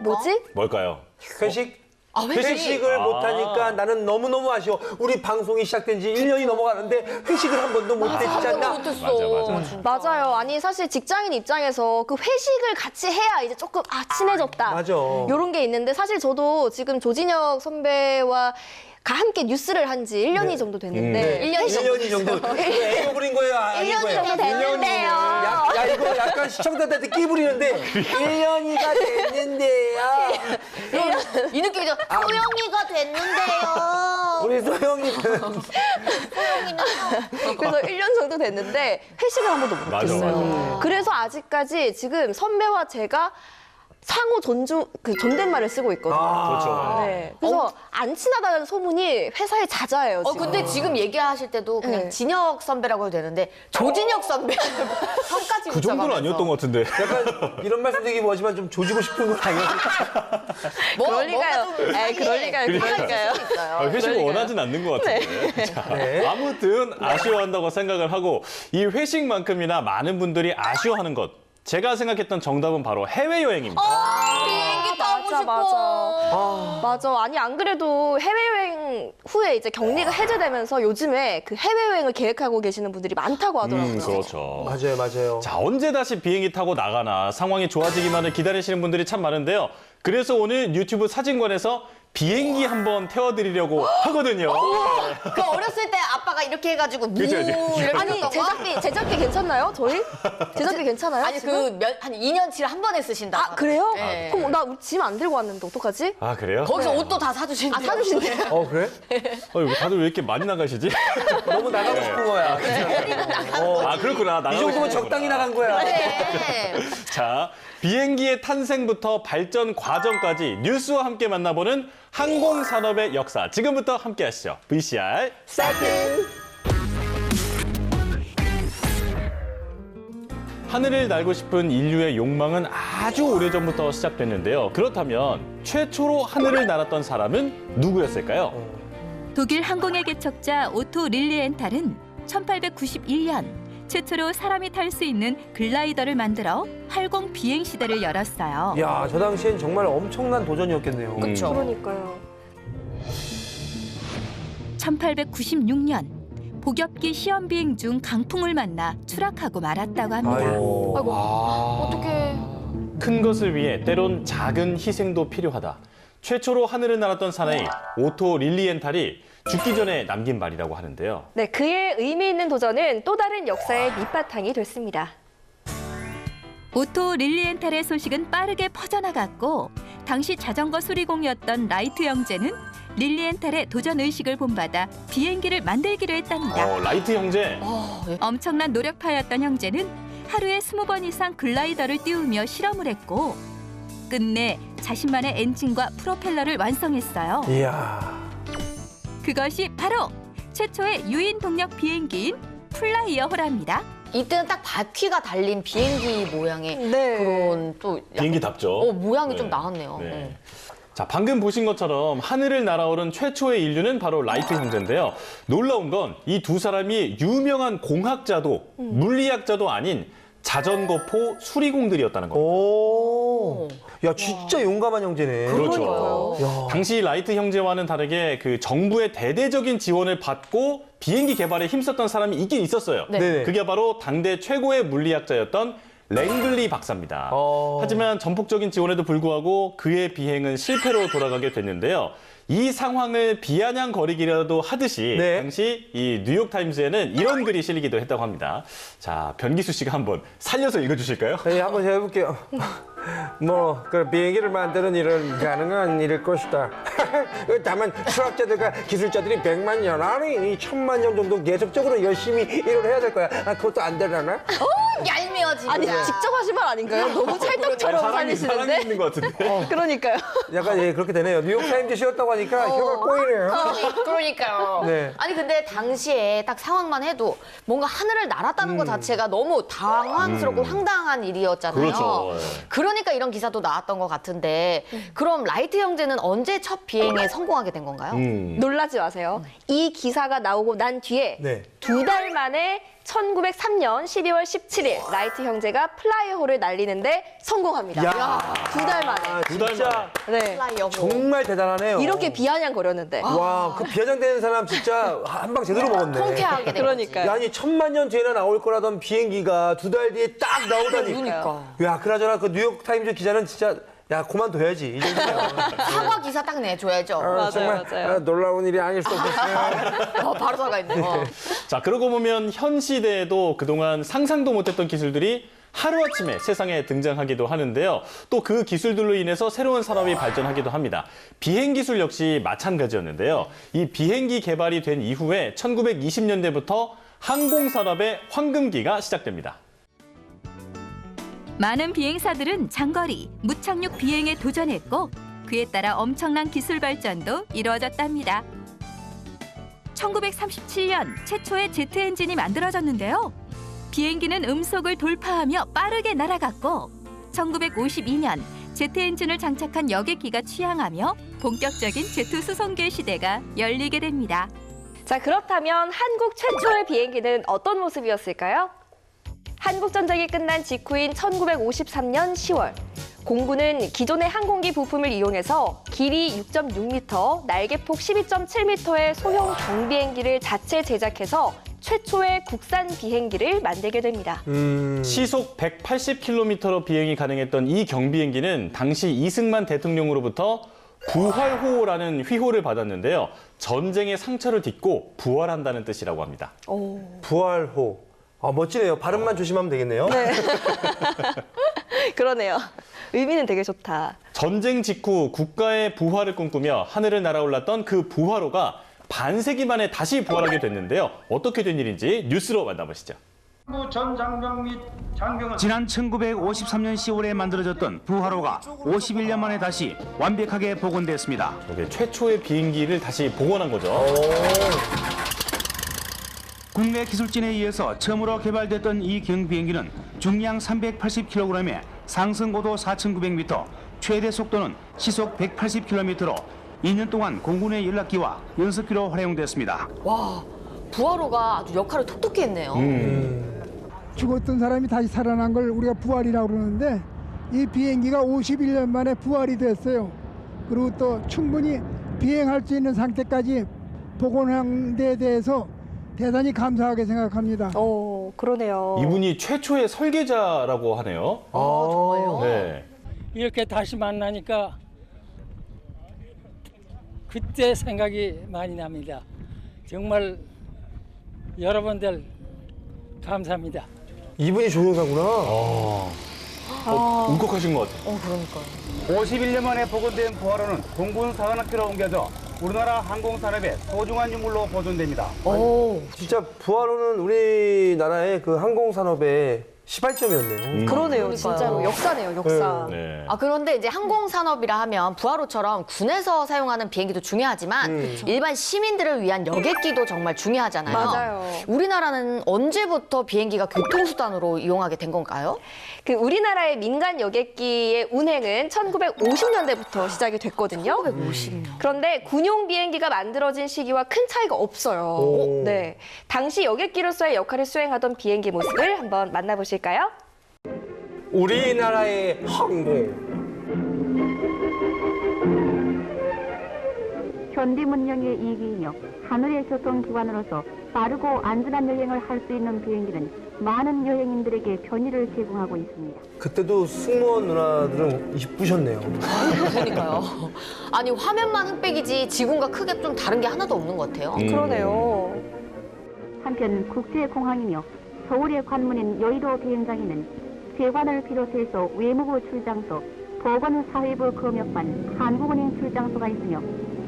뭐지? 뭘까요? 회식? 회식. 회식을 못하니까 나는 너무너무 아쉬워. 우리 방송이 시작된 지 1년이 넘어가는데 회식을 한 번도 못했지 않나? 못했어. 맞아요. 아니 사실 직장인 입장에서 그 회식을 같이 해야 이제 조금 친해졌다. 맞아. 이런 게 있는데 사실 저도 지금 조진혁 선배와 함께 뉴스를 한 지 1년이 정도 됐는데 1년이 정도. 애교 부린 거예요? 아닌 1년이 거예요? 정도 됐는데요. 야, 이거 약간 시청자들한테 끼 부리는데 1년이가 됐는데요. 이 느낌이죠. 소영이가 됐는데요. 우리 소영이 그래서 1년 정도 됐는데 회식을 한 번도 못 맞아, 했어요. 그래서 아직까지 지금 선배와 제가 상호 존댓말을 쓰고 있거든요. 그렇죠. 네. 그래서 안 친하다는 소문이 회사에 자자해요. 지금. 근데 지금 얘기하실 때도 그냥 네. 진혁 선배라고 해도 되는데 조진혁 선배 성까지 그 정도는 아니었던 것 같은데. 약간 이런 말씀 드리기 뭐하지만 좀 조지고 싶은 건 아니에요. 그럴 리가요. 그럴 리가요. 회식을 원하진 않는 것 같은데. 자, 아무튼 아쉬워한다고 생각을 하고 이 회식만큼이나 많은 분들이 아쉬워하는 것. 제가 생각했던 정답은 바로 해외여행입니다. 비행기 타고 싶어. 맞아. 아니 안 그래도 해외여행 후에 이제 격리가 해제되면서 요즘에 그 해외여행을 계획하고 계시는 분들이 많다고 하더라고요. 그렇죠. 맞아요. 자, 언제 다시 비행기 타고 나가나 상황이 좋아지기만을 기다리시는 분들이 참 많은데요. 그래서 오늘 유튜브 사진관에서 비행기 한번 태워드리려고 하거든요. 그 어렸을 때 아빠가 이렇게 해가지고 그쵸. 이렇게 아니 했던 거? 제작비 괜찮나요? 저희? 제작비 괜찮아요? 아니 지금? 한 2년치를 한 번에 쓰신다. 그래요? 네. 그럼 나 짐 안 들고 왔는데 어떡하지? 아, 그래요? 거기서 옷도 다 사주신대요. 사주신대요. 그래? 이거 다들 왜 이렇게 많이 나가시지? 너무 나가고 싶은 거야. 아, 그렇구나. 이 나가고 정도면 싶은 적당히 거구나. 나간 거야. 네. 자, 비행기의 탄생부터 발전 과정까지 뉴스와 함께 만나보는 항공산업의 역사. 지금부터 함께 하시죠. VCR 세븐. 하늘을 날고 싶은 인류의 욕망은 아주 오래전부터 시작됐는데요. 그렇다면 최초로 하늘을 날았던 사람은 누구였을까요? 독일 항공의 개척자 오토 릴리엔탈은 1891년 최초로 사람이 탈 수 있는 글라이더를 만들어 활공 비행 시대를 열었어요. 야, 저 당시엔 정말 엄청난 도전이었겠네요. 그렇죠. 그러니까요. 1896년 복엽기 시험 비행 중 강풍을 만나 추락하고 말았다고 합니다. 아이고. 어떻게? 큰 것을 위해 때론 작은 희생도 필요하다. 최초로 하늘을 날았던 사나이 오토 릴리엔탈이 죽기 전에 남긴 말이라고 하는데요. 네, 그의 의미 있는 도전은 또 다른 역사의 밑바탕이 됐습니다. 오토 릴리엔탈의 소식은 빠르게 퍼져나갔고 당시 자전거 수리공이었던 라이트 형제는 릴리엔탈의 도전 의식을 본받아 비행기를 만들기로 했답니다. 라이트 형제. 엄청난 노력파였던 형제는 하루에 20번 이상 글라이더를 띄우며 실험을 했고 끝내 자신만의 엔진과 프로펠러를 완성했어요. 이야. 그것이 바로 최초의 유인 동력 비행기인 플라이어호랍니다. 이때는 딱 바퀴가 달린 비행기 모양의 네. 그런 또 비행기답죠. 모양이 네. 좀 나왔네요. 네. 자, 방금 보신 것처럼 하늘을 날아오른 최초의 인류는 바로 라이트 형제인데요. 놀라운 건 이 두 사람이 유명한 공학자도 물리학자도 아닌 자전거포 수리공들이었다는 겁니다. 오. 야, 진짜 용감한 형제네. 그렇죠. 야. 당시 라이트 형제와는 다르게 그 정부의 대대적인 지원을 받고 비행기 개발에 힘썼던 사람이 있긴 있었어요. 네. 그게 바로 당대 최고의 물리학자였던 랭글리 박사입니다. 하지만 전폭적인 지원에도 불구하고 그의 비행은 실패로 돌아가게 됐는데요. 이 상황을 비아냥거리기라도 하듯이 네. 당시 이 뉴욕타임즈에는 이런 글이 실리기도 했다고 합니다. 자, 변기수 씨가 한번 살려서 읽어주실까요? 네, 한번 제가 해볼게요. 그 비행기를 만드는 일은 가능한 일일 것이다. 다만 수학자들과 기술자들이 100만 년, 아니 1000만 년 정도 계속적으로 열심히 일을 해야 될 거야. 그것도 안 되려나? 얄미워 진짜. 아니 직접 하신 말 아닌가요? 너무 찰떡처럼 살리시는데. 있는 것 같은데. 그러니까요. 약간 그렇게 되네요. 뉴욕타임즈 씌웠다고 하니까 혀가 꼬이네요. 그러니까요. 네. 아니 근데 당시에 딱 상황만 해도 뭔가 하늘을 날았다는 것 자체가 너무 당황스럽고 황당한 일이었잖아요. 그렇죠. 그러니까 이런 기사도 나왔던 것 같은데 그럼 라이트 형제는 언제 첫 비행에 성공하게 된 건가요? 놀라지 마세요. 이 기사가 나오고 난 뒤에 네. 2달 만에 1903년 12월 17일 라이트 형제가 플라이어홀을 날리는데 성공합니다. 야. 2달 만에. 진짜 네. 플라이어. 정말 대단하네요. 이렇게 비아냥거렸는데. 와, 그 비아냥되는 사람 진짜 한 방 제대로 먹었네. 통쾌하게 된 거지. 그러니까요. 야, 아니 1000만 년 뒤에나 나올 거라던 비행기가 2달 뒤에 딱 나오다니. 그러니까. 야, 그나저나 그 뉴욕타임즈 기자는 진짜 야, 그만둬야지. 이 정도면. 사과 기사 딱 내줘야죠. 정말 맞아요. 놀라운 일이 아닐 수 없었어요. 바로 사과했네. 자, 그러고 보면 현 시대에도 그동안 상상도 못했던 기술들이 하루아침에 세상에 등장하기도 하는데요. 또 그 기술들로 인해서 새로운 산업이 발전하기도 합니다. 비행 기술 역시 마찬가지였는데요. 이 비행기 개발이 된 이후에 1920년대부터 항공산업의 황금기가 시작됩니다. 많은 비행사들은 장거리, 무착륙 비행에 도전했고 그에 따라 엄청난 기술 발전도 이루어졌답니다. 1937년 최초의 제트 엔진이 만들어졌는데요. 비행기는 음속을 돌파하며 빠르게 날아갔고 1952년 제트 엔진을 장착한 여객기가 취항하며 본격적인 제트 수송기의 시대가 열리게 됩니다. 자, 그렇다면 한국 최초의 비행기는 어떤 모습이었을까요? 한국전쟁이 끝난 직후인 1953년 10월, 공군은 기존의 항공기 부품을 이용해서 길이 6.6m, 날개폭 12.7m의 소형 경비행기를 자체 제작해서 최초의 국산 비행기를 만들게 됩니다. 시속 180km로 비행이 가능했던 이 경비행기는 당시 이승만 대통령으로부터 부활호라는 휘호를 받았는데요. 전쟁의 상처를 딛고 부활한다는 뜻이라고 합니다. 부활호. 아, 멋지네요. 발음만 조심하면 되겠네요. 네. 그러네요. 의미는 되게 좋다. 전쟁 직후 국가의 부활을 꿈꾸며 하늘을 날아올랐던 그 부활호가 반세기 만에 다시 부활하게 됐는데요. 어떻게 된 일인지 뉴스로 만나보시죠. 전 장병 및 장병은 지난 1953년 10월에 만들어졌던 부활호가 51년 만에 다시 완벽하게 복원됐습니다. 이게 최초의 비행기를 다시 복원한 거죠. 국내 기술진에 의해서 처음으로 개발됐던 이 경비행기는 중량 380kg에 상승고도 4,900m, 최대 속도는 시속 180km로 2년 동안 공군의 연락기와 연습기로 활용됐습니다. 와, 부활호가 아주 역할을 톡톡히 했네요. 죽었던 사람이 다시 살아난 걸 우리가 부활이라고 그러는데 이 비행기가 51년 만에 부활이 됐어요. 그리고 또 충분히 비행할 수 있는 상태까지 복원한 데 대해서 대단히 감사하게 생각합니다. 그러네요. 이분이 최초의 설계자라고 하네요. 정말요? 네. 이렇게 다시 만나니까 그때 생각이 많이 납니다. 정말 여러분들 감사합니다. 이분이 조종사구나. 울컥하신 것 같아요. 그러니까요. 51년 만에 복원된 부활호는 공군 사관학교로 옮겨져 우리나라 항공산업의 소중한 유물로 보존됩니다. 진짜 부활호는 우리나라의 그 항공산업의 시발점이었네요. 그러네요. 진짜로 역사네요. 역사. 네. 아, 그런데 이제 항공산업이라 하면 부활호처럼 군에서 사용하는 비행기도 중요하지만 일반 시민들을 위한 여객기도 정말 중요하잖아요. 맞아요. 우리나라는 언제부터 비행기가 교통수단으로 이용하게 된 건가요? 그 우리나라의 민간 여객기의 운행은 1950년대부터 시작이 됐거든요. 1950년. 그런데 군용 비행기가 만들어진 시기와 큰 차이가 없어요. 네. 당시 여객기로서의 역할을 수행하던 비행기 모습을 한번 만나보실까요? 우리나라의 항공. 현대 문명의 이기인력, 하늘의 교통기관으로서 빠르고 안전한 여행을 할 수 있는 비행기는 많은 여행인들에게 편의를 제공하고 있습니다. 그때도 승무원 누나들은 이쁘셨네요. 그러니까요. 아니, 화면만 흑백이지 지금과 크게 좀 다른 게 하나도 없는 것 같아요. 그러네요. 한편 국제공항이며 서울의 관문인 여의도 비행장에는 세관을 비롯해서 외무부 출장소, 보건사회부 검역관, 한국은행 출장소가 있으며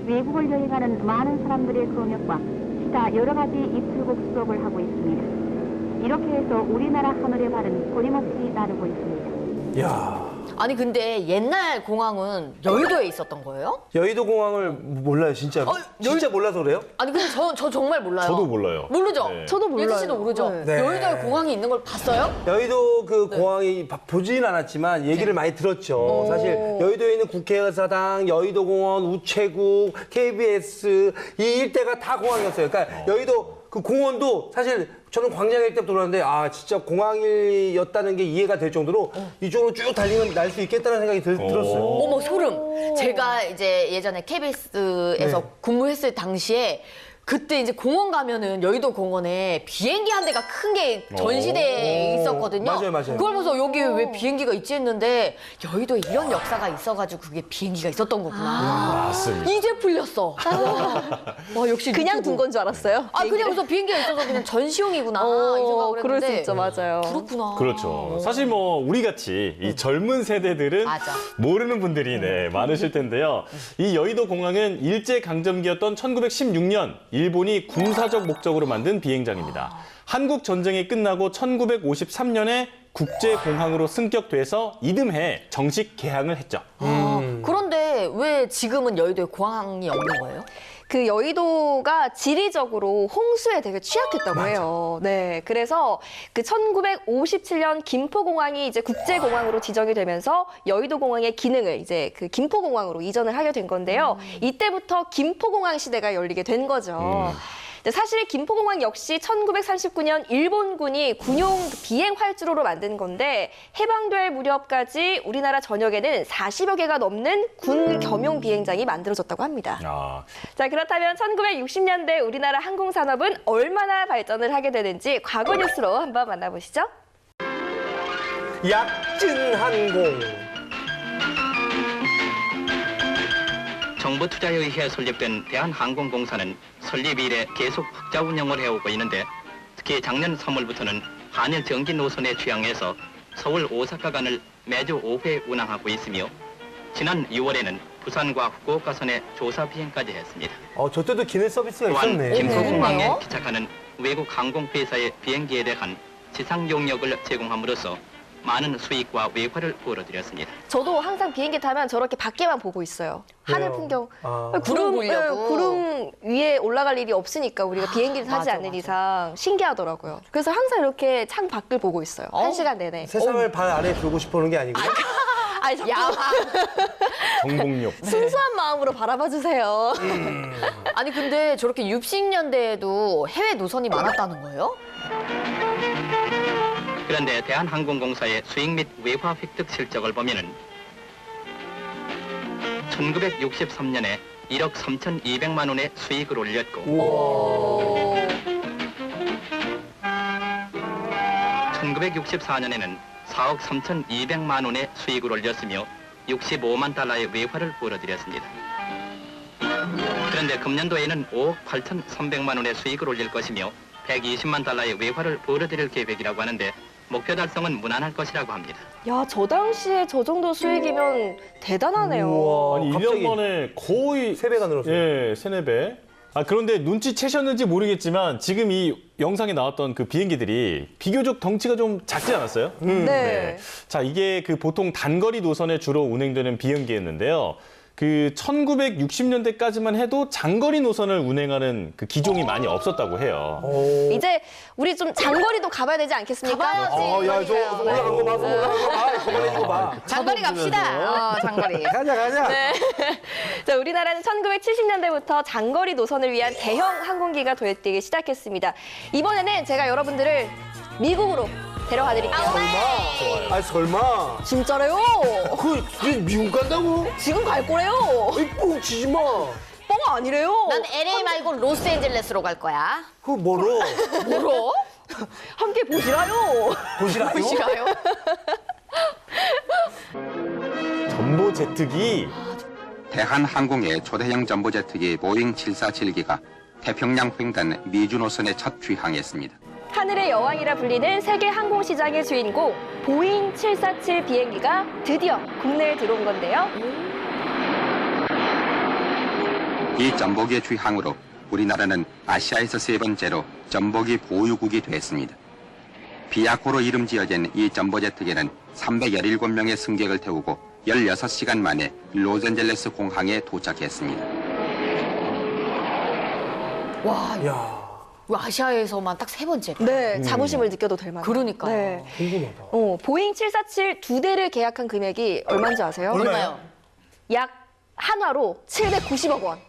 외국을 여행하는 많은 사람들의 검역과 기타 여러 가지 입출국 수업을 하고 있습니다. 이렇게 해서 우리나라 하늘의 발은 끊임없이 나르고 있습니다. 야, 아니 근데 옛날 공항은 여의도에 있었던 거예요? 여의도 공항을 몰라요, 진짜로? 진짜 몰라서 그래요? 아니 근데 저 정말 몰라요. 저도 몰라요. 모르죠? 네. 저도 몰라요. 예지 씨도 모르죠? 네. 여의도에 공항이 있는 걸 봤어요? 여의도 그 공항이 보지는 않았지만 얘기를 많이 들었죠. 사실 여의도에 있는 국회의사당, 여의도공원, 우체국, KBS 이 일대가 다 공항이었어요. 그러니까 여의도 그 공원도 사실 저는 광장일 때부터 놀았는데 아 진짜 공항이었다는 게 이해가 될 정도로 이쪽으로 쭉 달리면 날 수 있겠다는 생각이 들었어요. 어머 소름. 제가 이제 예전에 KBS에서 네. 근무했을 당시에 그때 이제 공원 가면은 여의도 공원에 비행기 한 대가 큰 게 전시대에 있었거든요. 맞아요. 그걸 보면서 여기 왜 비행기가 있지 했는데 여의도에 이런 역사가 있어가지고 그게 비행기가 있었던 거구나. 맞습니다. 이제 풀렸어. 와 역시 그냥 둔 건 줄 알았어요. 아 그냥 그래서 비행기가 있어서 그냥 전시용이구나 이 생각을 했는데. 그럴 수 있죠, 맞아요. 그렇구나. 그렇죠. 사실 뭐 우리 같이 이 젊은 세대들은 맞아. 모르는 분들이 많으실 텐데요. 이 여의도 공항은 일제 강점기였던 1916년 일본이 군사적 목적으로 만든 비행장입니다. 한국 전쟁이 끝나고 1953년에 국제공항으로 승격돼서 이듬해 정식 개항을 했죠. 그런데 왜 지금은 여의도에 공항이 없는 거예요? 그 여의도가 지리적으로 홍수에 되게 취약했다고 해요. 네, 그래서 그 1957년 김포공항이 이제 국제공항으로 지정이 되면서 여의도공항의 기능을 이제 그 김포공항으로 이전을 하게 된 건데요. 이때부터 김포공항 시대가 열리게 된 거죠. 근데 사실 김포공항 역시 1939년 일본군이 군용 비행 활주로로 만든 건데 해방될 무렵까지 우리나라 전역에는 40여 개가 넘는 군 겸용 비행장이 만들어졌다고 합니다. 자, 그렇다면 1960년대 우리나라 항공산업은 얼마나 발전을 하게 되는지 과거 뉴스로 한번 만나보시죠. 약진항공. 정부 투자에 의해 설립된 대한항공공사는 설립 이래 계속 확자 운영을 해오고 있는데 특히 작년 3월부터는 한일 정기 노선에 취항해서 서울 오사카 간을 매주 5회 운항하고 있으며 지난 6월에는 부산과 후쿠오카선에 조사 비행까지 했습니다. 저 때도 기내 서비스가 또한 있었네. 김포공항에 기착하는 외국 항공회사의 비행기에 대한 지상 용역을 제공함으로써 많은 수익과 외화를 벌어들였습니다. 저도 항상 비행기 타면 저렇게 밖에만 보고 있어요. 하늘 왜요? 풍경. 구름 보려고. 구름 위에 올라갈 일이 없으니까 우리가 비행기를 타지 맞아, 않는 맞아. 이상 신기하더라고요. 그래서 항상 이렇게 창 밖을 보고 있어요. 1시간 내내. 세상을 발 아래 두고 싶어 하는 게 아니고요. 아니, 자꾸 정복력. 순수한 마음으로 바라봐 주세요. 아니 근데 저렇게 60년대에도 해외 노선이 많았다는 거예요? 그런데 대한항공공사의 수익 및 외화 획득 실적을 보면은 1963년에 1억 3,200만 원의 수익을 올렸고 1964년에는 4억 3,200만 원의 수익을 올렸으며 65만 달러의 외화를 벌어들였습니다. 그런데 금년도에는 5억 8,300만 원의 수익을 올릴 것이며 120만 달러의 외화를 벌어들일 계획이라고 하는데 목표 달성은 무난할 것이라고 합니다. 야, 저 당시에 저 정도 수익이면 대단하네요. 우와, 아니, 갑자기 1년 만에 거의 3배가 늘었어요. 예, 3, 4배. 그런데 눈치채셨는지 모르겠지만 지금 이 영상에 나왔던 그 비행기들이 비교적 덩치가 좀 작지 않았어요? 네. 자, 이게 그 보통 단거리 노선에 주로 운행되는 비행기였는데요. 그 1960년대까지만 해도 장거리 노선을 운행하는 그 기종이 많이 없었다고 해요. 이제 우리 좀 장거리도 가봐야 되지 않겠습니까? 가봐야지. 야, 저 올라간 거 봐, 올라간 거 봐. 그만해, 이거 봐. 장거리 갑시다. 장거리. 가자. 네. 자, 우리나라는 1970년대부터 장거리 노선을 위한 대형 항공기가 도입되기 시작했습니다. 이번에는 제가 여러분들을 미국으로 데려가 드릴게요. 설마. 진짜래요? 그게 미국 간다고? 지금 갈 거래요. 뻥치지 마. 뻥 아니래요. 난 LA 말고 로스앤젤레스로 갈 거야. 그거 뭐로? 뭐로? 함께 보시라요. 보시라요? 전보 제트기. 대한항공의 초대형 전보제트기 보잉 747기가 태평양 횡단 미주 노선에 첫 귀향했습니다. 하늘의 여왕이라 불리는 세계 항공시장의 주인공 보잉 747 비행기가 드디어 국내에 들어온 건데요. 이 전복의 주향으로 우리나라는 아시아에서 세 번째로 전복이 보유국이 됐습니다. 비아코로 이름 지어진 이 전보제트기는 317명의 승객을 태우고 16시간 만에 로스앤젤레스 공항에 도착했습니다. 와, 아시아에서만 딱 세 번째. 네, 자부심을 느껴도 될 만한. 그러니까. 네. 궁금하다. 보잉 747 2대를 계약한 금액이 얼마인지 아세요? 얼마요? 약 한화로 790억 원.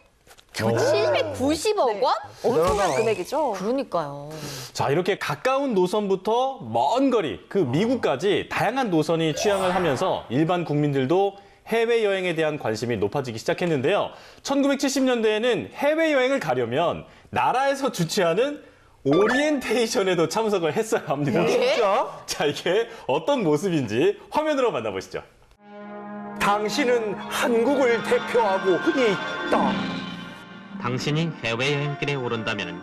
790억 원? 엄청난 금액이죠. 그러니까요. 자, 이렇게 가까운 노선부터 먼 거리, 그 미국까지 다양한 노선이 취항을 하면서 일반 국민들도 해외여행에 대한 관심이 높아지기 시작했는데요. 1970년대에는 해외여행을 가려면 나라에서 주최하는 오리엔테이션에도 참석을 했어야 합니다. 진짜? 자, 이게 어떤 모습인지 화면으로 만나보시죠. 당신은 한국을 대표하고 있다. 당신이 해외여행길에 오른다면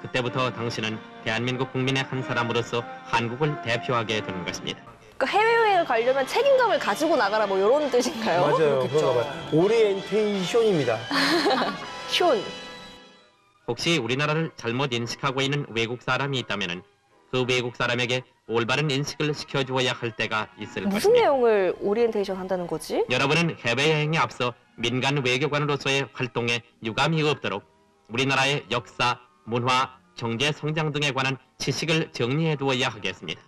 그때부터 당신은 대한민국 국민의 한 사람으로서 한국을 대표하게 되는 것입니다. 그러니까 해외여행을 가려면 책임감을 가지고 나가라 뭐 이런 뜻인가요? 맞아요. 그런가 봐요. 오리엔테이션입니다. 숀. 혹시 우리나라를 잘못 인식하고 있는 외국 사람이 있다면 그 외국 사람에게 올바른 인식을 시켜주어야 할 때가 있을 무슨 것입니다. 내용을 오리엔테이션 한다는 거지? 여러분은 해외여행에 앞서 민간 외교관으로서의 활동에 유감이 없도록 우리나라의 역사, 문화, 경제 성장 등에 관한 지식을 정리해 두어야 하겠습니다.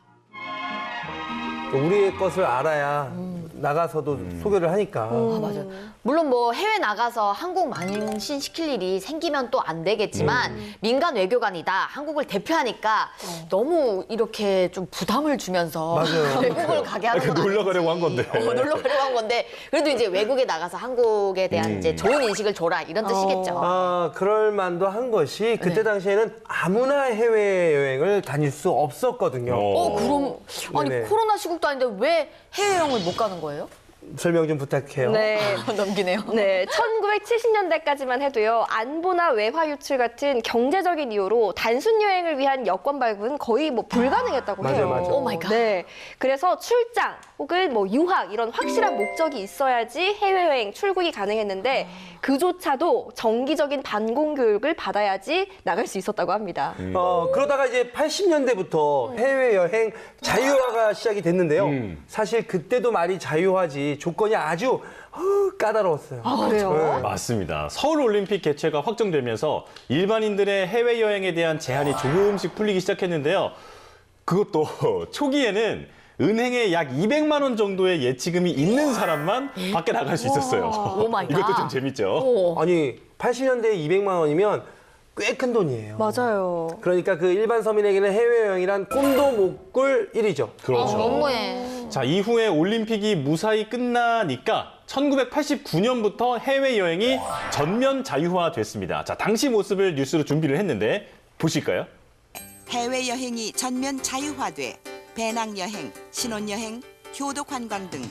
우리의 것을 알아야 나가서도 소개를 하니까. 아, 맞아요. 물론 뭐 해외 나가서 한국 망신시킬 일이 생기면 또 안 되겠지만 민간 외교관이다. 한국을 대표하니까 너무 이렇게 좀 부담을 주면서 맞아요. 외국을 가게 하는 건 놀러 가려고 한 건데. 놀러 가려고 한 건데 그래도 이제 외국에 나가서 한국에 대한 이제 좋은 인식을 줘라 이런 뜻이겠죠. 아, 그럴 만도 한 것이 그때 당시에는 아무나 해외여행을 다닐 수 없었거든요. 그럼 아니 네네. 코로나 시국도 아닌데 왜 해외여행을 못 가는 거예요? 설명 좀 부탁해요. 네. 넘기네요. 네, 1970년대까지만 해도요, 안보나 외화 유출 같은 경제적인 이유로 단순 여행을 위한 여권 발급은 거의 뭐 불가능했다고 해요. 맞아요. 오 마이 갓. 네, 그래서 출장 혹은 뭐 유학 이런 확실한 목적이 있어야지 해외여행 출국이 가능했는데 그조차도 정기적인 반공 교육을 받아야지 나갈 수 있었다고 합니다. 그러다가 이제 80년대부터 해외여행 자유화가 시작이 됐는데요. 사실 그때도 말이 자유화지 조건이 아주 까다로웠어요. 아, 그래요? 네. 맞습니다. 서울올림픽 개최가 확정되면서 일반인들의 해외여행에 대한 제한이 조금씩 풀리기 시작했는데요. 그것도 초기에는 은행에 약 200만 원 정도의 예치금이 있는 사람만 밖에 나갈 수 있었어요. 오 마이 갓. 이것도 좀 재밌죠. 아니 80년대에 200만 원이면 꽤 큰 돈이에요. 맞아요. 그러니까 그 일반 서민에게는 해외여행이란 꿈도 못 꿀 일이죠. 그렇죠. 너무해. 자, 이후에 올림픽이 무사히 끝나니까 1989년부터 해외여행이 전면 자유화됐습니다. 자, 당시 모습을 뉴스로 준비를 했는데 보실까요? 해외여행이 전면 자유화돼 배낭여행, 신혼여행, 효도관광 등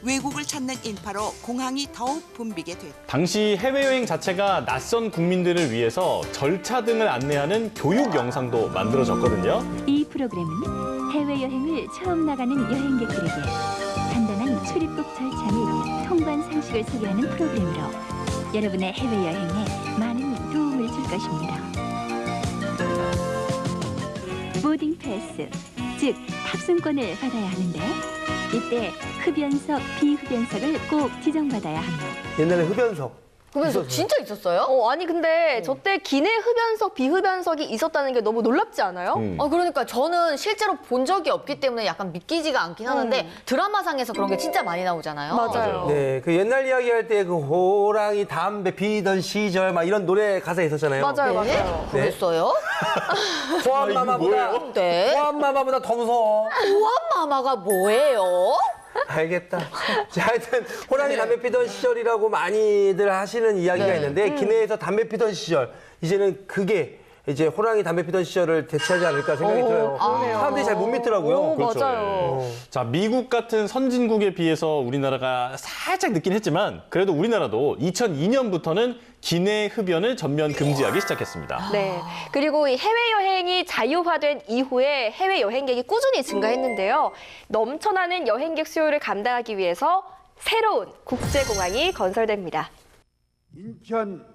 외국을 찾는 인파로 공항이 더욱 붐비게 됐다. 당시 해외여행 자체가 낯선 국민들을 위해서 절차 등을 안내하는 교육 영상도 만들어졌거든요. 이 프로그램은 해외여행을 처음 나가는 여행객들에게 간단한 출입국 절차 및 통관 상식을 소개하는 프로그램으로 여러분의 해외여행에 많은 도움을 줄 것입니다. 보딩 패스, 즉 탑승권을 받아야 하는데 이때 흡연석, 비흡연석을 꼭 지정받아야 합니다. 옛날에 흡연석. 흡연석 진짜 있었어요? 아니 근데 저 때 기내 흡연석, 비흡연석이 있었다는 게 너무 놀랍지 않아요? 그러니까 저는 실제로 본 적이 없기 때문에 약간 믿기지가 않긴 하는데 드라마상에서 그런 게 진짜 많이 나오잖아요. 맞아요. 네, 그 옛날 이야기할 때 그 호랑이 담배 피던 시절 막 이런 노래 가사 있었잖아요. 맞아요, 네? 맞아요. 그랬어요? 호암마마보다 네. 호암마마보다 더 무서워. 호암마마가 뭐예요? 알겠다. 자, 하여튼 호랑이 담배 피던 시절이라고 많이들 하시는 이야기가 네. 있는데 기내에서 담배 피던 시절 이제는 그게 이제 호랑이 담배 피던 시절을 대체하지 않을까 생각이 들어요. 그러네요. 사람들이 잘 못 믿더라고요. 그렇죠. 맞아요. 예. 자, 미국 같은 선진국에 비해서 우리나라가 살짝 늦긴 했지만 그래도 우리나라도 2002년부터는 기내 흡연을 전면 금지하기 시작했습니다. 네. 그리고 이 해외여행이 자유화된 이후에 해외 여행객이 꾸준히 증가했는데요. 넘쳐나는 여행객 수요를 감당하기 위해서 새로운 국제공항이 건설됩니다. 인천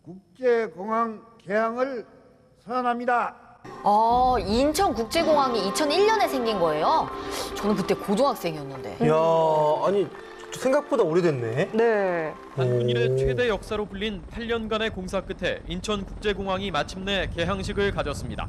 국제공항 개항을 선언합니다. 인천국제공항이 2001년에 생긴 거예요? 저는 그때 고등학생이었는데. 이야, 아니 생각보다 오래됐네. 네. 단군 이래 최대 역사로 불린 8년간의 공사 끝에 인천국제공항이 마침내 개항식을 가졌습니다.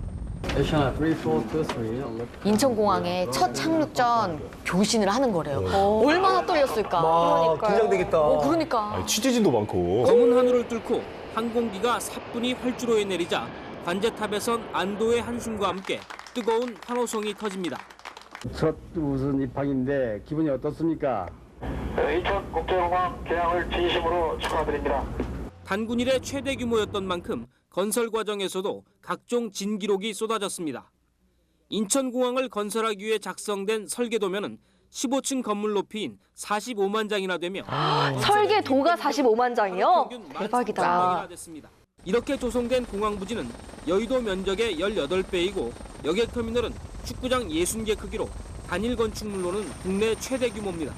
인천공항에 첫 착륙 전 교신을 하는 거래요. 얼마나 떨렸을까. 그러니까요. 긴장되겠다. 그러니까. 취재진도 많고. 검은 하늘을 뚫고 항공기가 사뿐히 활주로에 내리자 관제탑에선 안도의 한숨과 함께 뜨거운 환호성이 터집니다. 첫 우선 입항인데 기분이 어떻습니까? 인천국제공항 개항을 진심으로 축하드립니다. 단군 이래 최대 규모였던 만큼 건설 과정에서도 각종 진기록이 쏟아졌습니다. 인천공항을 건설하기 위해 작성된 설계도면은 15층 건물 높이인 45만 장이나 되며 설계도가 45만 장이요? 대박이다. 이렇게 조성된 공항 부지는 여의도 면적의 18배이고 여객터미널은 축구장 60개 크기로 단일 건축물로는 국내 최대 규모입니다.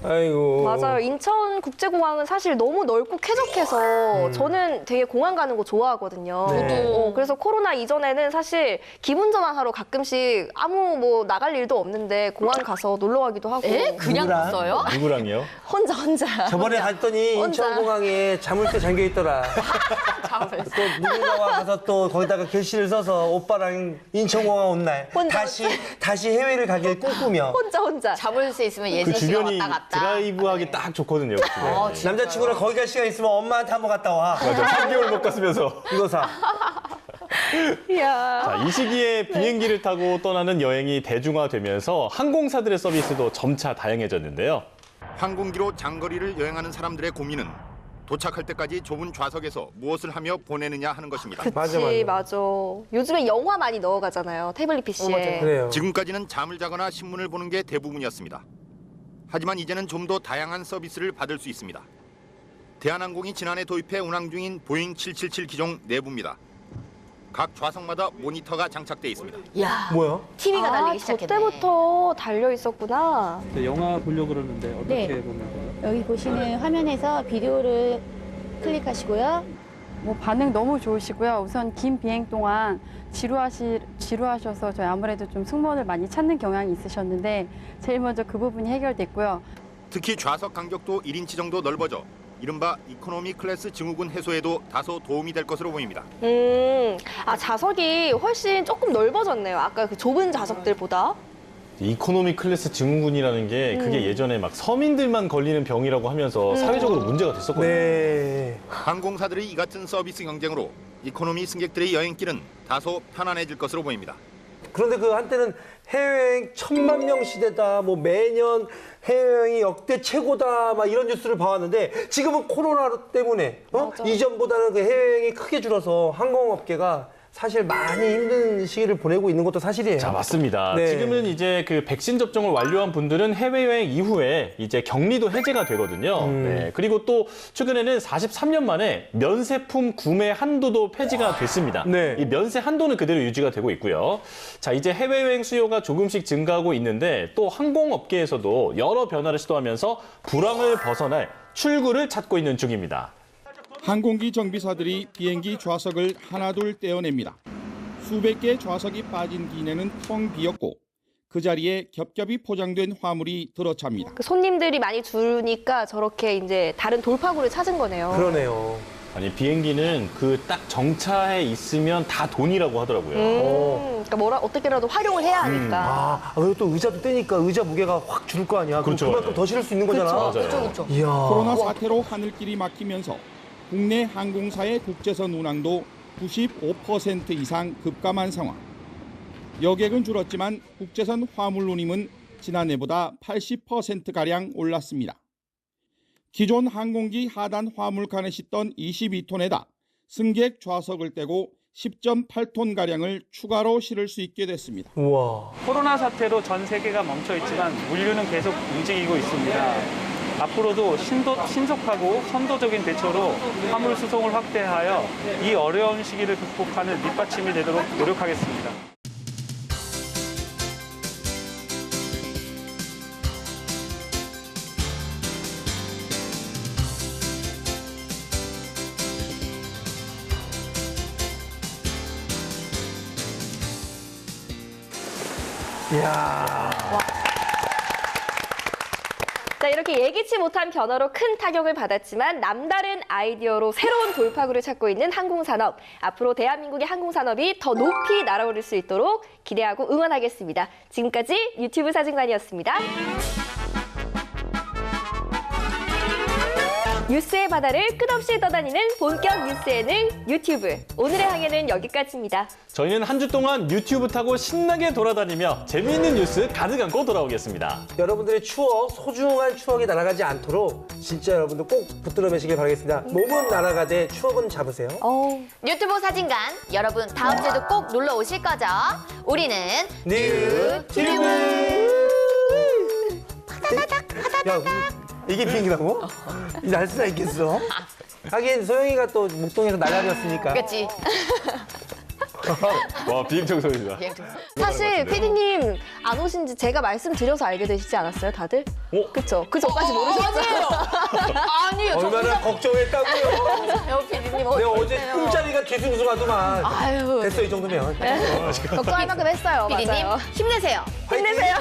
아이고. 맞아요. 인천국제공항은 사실 너무 넓고 쾌적해서 저는 되게 공항 가는 거 좋아하거든요. 네. 그래서 코로나 이전에는 사실 기분 전환하러 가끔씩 아무 뭐 나갈 일도 없는데 공항 가서 놀러 가기도 하고. 그냥 갔어요? 누구랑요? 혼자. 저번에 갔더니 혼자. 인천공항에 자물쇠 잠겨 있더라. 또 누군가와 가서 또 거기다가 글씨를 써서 오빠랑 인천공항 온 날 다시 해외를 가길 꿈꾸며. 혼자. 자물쇠 있으면 그 예진 씨가 주변이 왔다 갔다. 드라이브하기 딱 좋거든요. 남자친구랑 거기 갈 시간 있으면 엄마한테 한번 갔다 와. 맞아. 3개월 못 갔으면서. 이거 사. 자, 이 시기에 비행기를 타고 떠나는 여행이 대중화되면서 항공사들의 서비스도 점차 다양해졌는데요. 항공기로 장거리를 여행하는 사람들의 고민은 도착할 때까지 좁은 좌석에서 무엇을 하며 보내느냐 하는 것입니다. 그치, 맞아. 요즘에 영화 많이 넣어가잖아요. 태블릿 PC에. 지금까지는 잠을 자거나 신문을 보는 게 대부분이었습니다. 하지만 이제는 좀 더 다양한 서비스를 받을 수 있습니다. 대한항공이 지난해 도입해 운항 중인 보잉 777 기종 내부입니다. 각 좌석마다 모니터가 장착돼 있습니다. 야, 뭐야? TV가 달리기 시작했네. 저 때부터 달려 있었구나. 영화 보려고 그러는데 어떻게 네. 보면 돼요? 여기 보시는 화면에서 비디오를 클릭하시고요. 뭐 반응 너무 좋으시고요. 우선 긴 비행 동안 지루하셔서 저희 아무래도 좀 승무원을 많이 찾는 경향이 있으셨는데 제일 먼저 그 부분이 해결됐고요. 특히 좌석 간격도 1인치 정도 넓어져 이른바 이코노미 클래스 증후군 해소에도 다소 도움이 될 것으로 보입니다. 좌석이 훨씬 조금 넓어졌네요. 아까 그 좁은 좌석들보다. 이코노미 클래스 증후군이라는 게 그게 예전에 막 서민들만 걸리는 병이라고 하면서 사회적으로 문제가 됐었거든요. 네. 항공사들의 이 같은 서비스 경쟁으로 이코노미 승객들의 여행길은 다소 편안해질 것으로 보입니다. 그런데 그 한때는 해외여행 1000만 명 시대다, 뭐 매년 해외여행이 역대 최고다, 막 이런 뉴스를 봐왔는데 지금은 코로나 때문에 이전보다는 그 해외여행이 크게 줄어서 항공업계가 사실 많이 힘든 시기를 보내고 있는 것도 사실이에요. 자, 맞습니다. 네. 지금은 이제 그 백신 접종을 완료한 분들은 해외여행 이후에 이제 격리도 해제가 되거든요. 네. 그리고 또 최근에는 43년 만에 면세품 구매 한도도 폐지가 됐습니다. 네. 이 면세 한도는 그대로 유지가 되고 있고요. 자, 이제 해외여행 수요가 조금씩 증가하고 있는데 또 항공업계에서도 여러 변화를 시도하면서 불황을 벗어날 출구를 찾고 있는 중입니다. 항공기 정비사들이 비행기 좌석을 하나둘 떼어냅니다. 수백 개의 좌석이 빠진 기내는 텅 비었고 그 자리에 겹겹이 포장된 화물이 들어찹니다. 그 손님들이 많이 줄으니까 저렇게 이제 다른 돌파구를 찾은 거네요. 그러네요. 아니, 비행기는 그 딱 정차해 있으면 다 돈이라고 하더라고요. 그러니까 어떻게라도 활용을 해야 하니까. 그리고 또 의자도 떼니까 의자 무게가 확 줄 거 아니야. 그렇죠. 그만큼 더 실을 수 있는 거잖아. 그렇죠. 이야. 코로나 사태로 하늘길이 막히면서 국내 항공사의 국제선 운항도 95% 이상 급감한 상황. 여객은 줄었지만 국제선 화물 운임은 지난해보다 80%가량 올랐습니다. 기존 항공기 하단 화물칸에 싣던 22톤에다 승객 좌석을 떼고 10.8톤가량을 추가로 실을 수 있게 됐습니다. 우와. 코로나 사태로 전 세계가 멈춰 있지만 물류는 계속 움직이고 있습니다. 앞으로도 신속하고 선도적인 대처로 화물 수송을 확대하여 이 어려운 시기를 극복하는 밑받침이 되도록 노력하겠습니다. 이야. 자, 이렇게 예기치 못한 변화로 큰 타격을 받았지만 남다른 아이디어로 새로운 돌파구를 찾고 있는 항공산업. 앞으로 대한민국의 항공산업이 더 높이 날아오를 수 있도록 기대하고 응원하겠습니다. 지금까지 유튜브 사진관이었습니다. 뉴스의 바다를 끝없이 떠다니는 본격 뉴스 예능 유튜브. 오늘의 항해는 여기까지입니다. 저희는 한 주 동안 유튜브 타고 신나게 돌아다니며 재미있는 뉴스 가득 안고 돌아오겠습니다. 여러분들의 추억, 소중한 추억이 날아가지 않도록 진짜 여러분들 꼭 붙들어 매시길 바라겠습니다. 몸은 날아가되 추억은 잡으세요. 유튜브 사진관 여러분 다음 주에도 꼭 놀러 오실 거죠? 우리는 뉴튜브. 야, 이게 비행기라고? 날 수나 있겠어? 하긴 소영이가 또 목동에서 날라리였으니까. 그렇지. 와, 비행청소기다. 사실 PD님 안 오신 지 제가 말씀드려서 알게 되시지 않았어요, 다들? 그쵸? 그 전까지 모르셨어요? 아니에요. 얼마나 걱정했다고요? PD님 내가 어제 꿈자리가 뒤숭숭하더만. 아유. 됐어, 이 정도면. 걱정할 만큼 했어요. PD님 맞아요. 힘내세요. 힘내세요.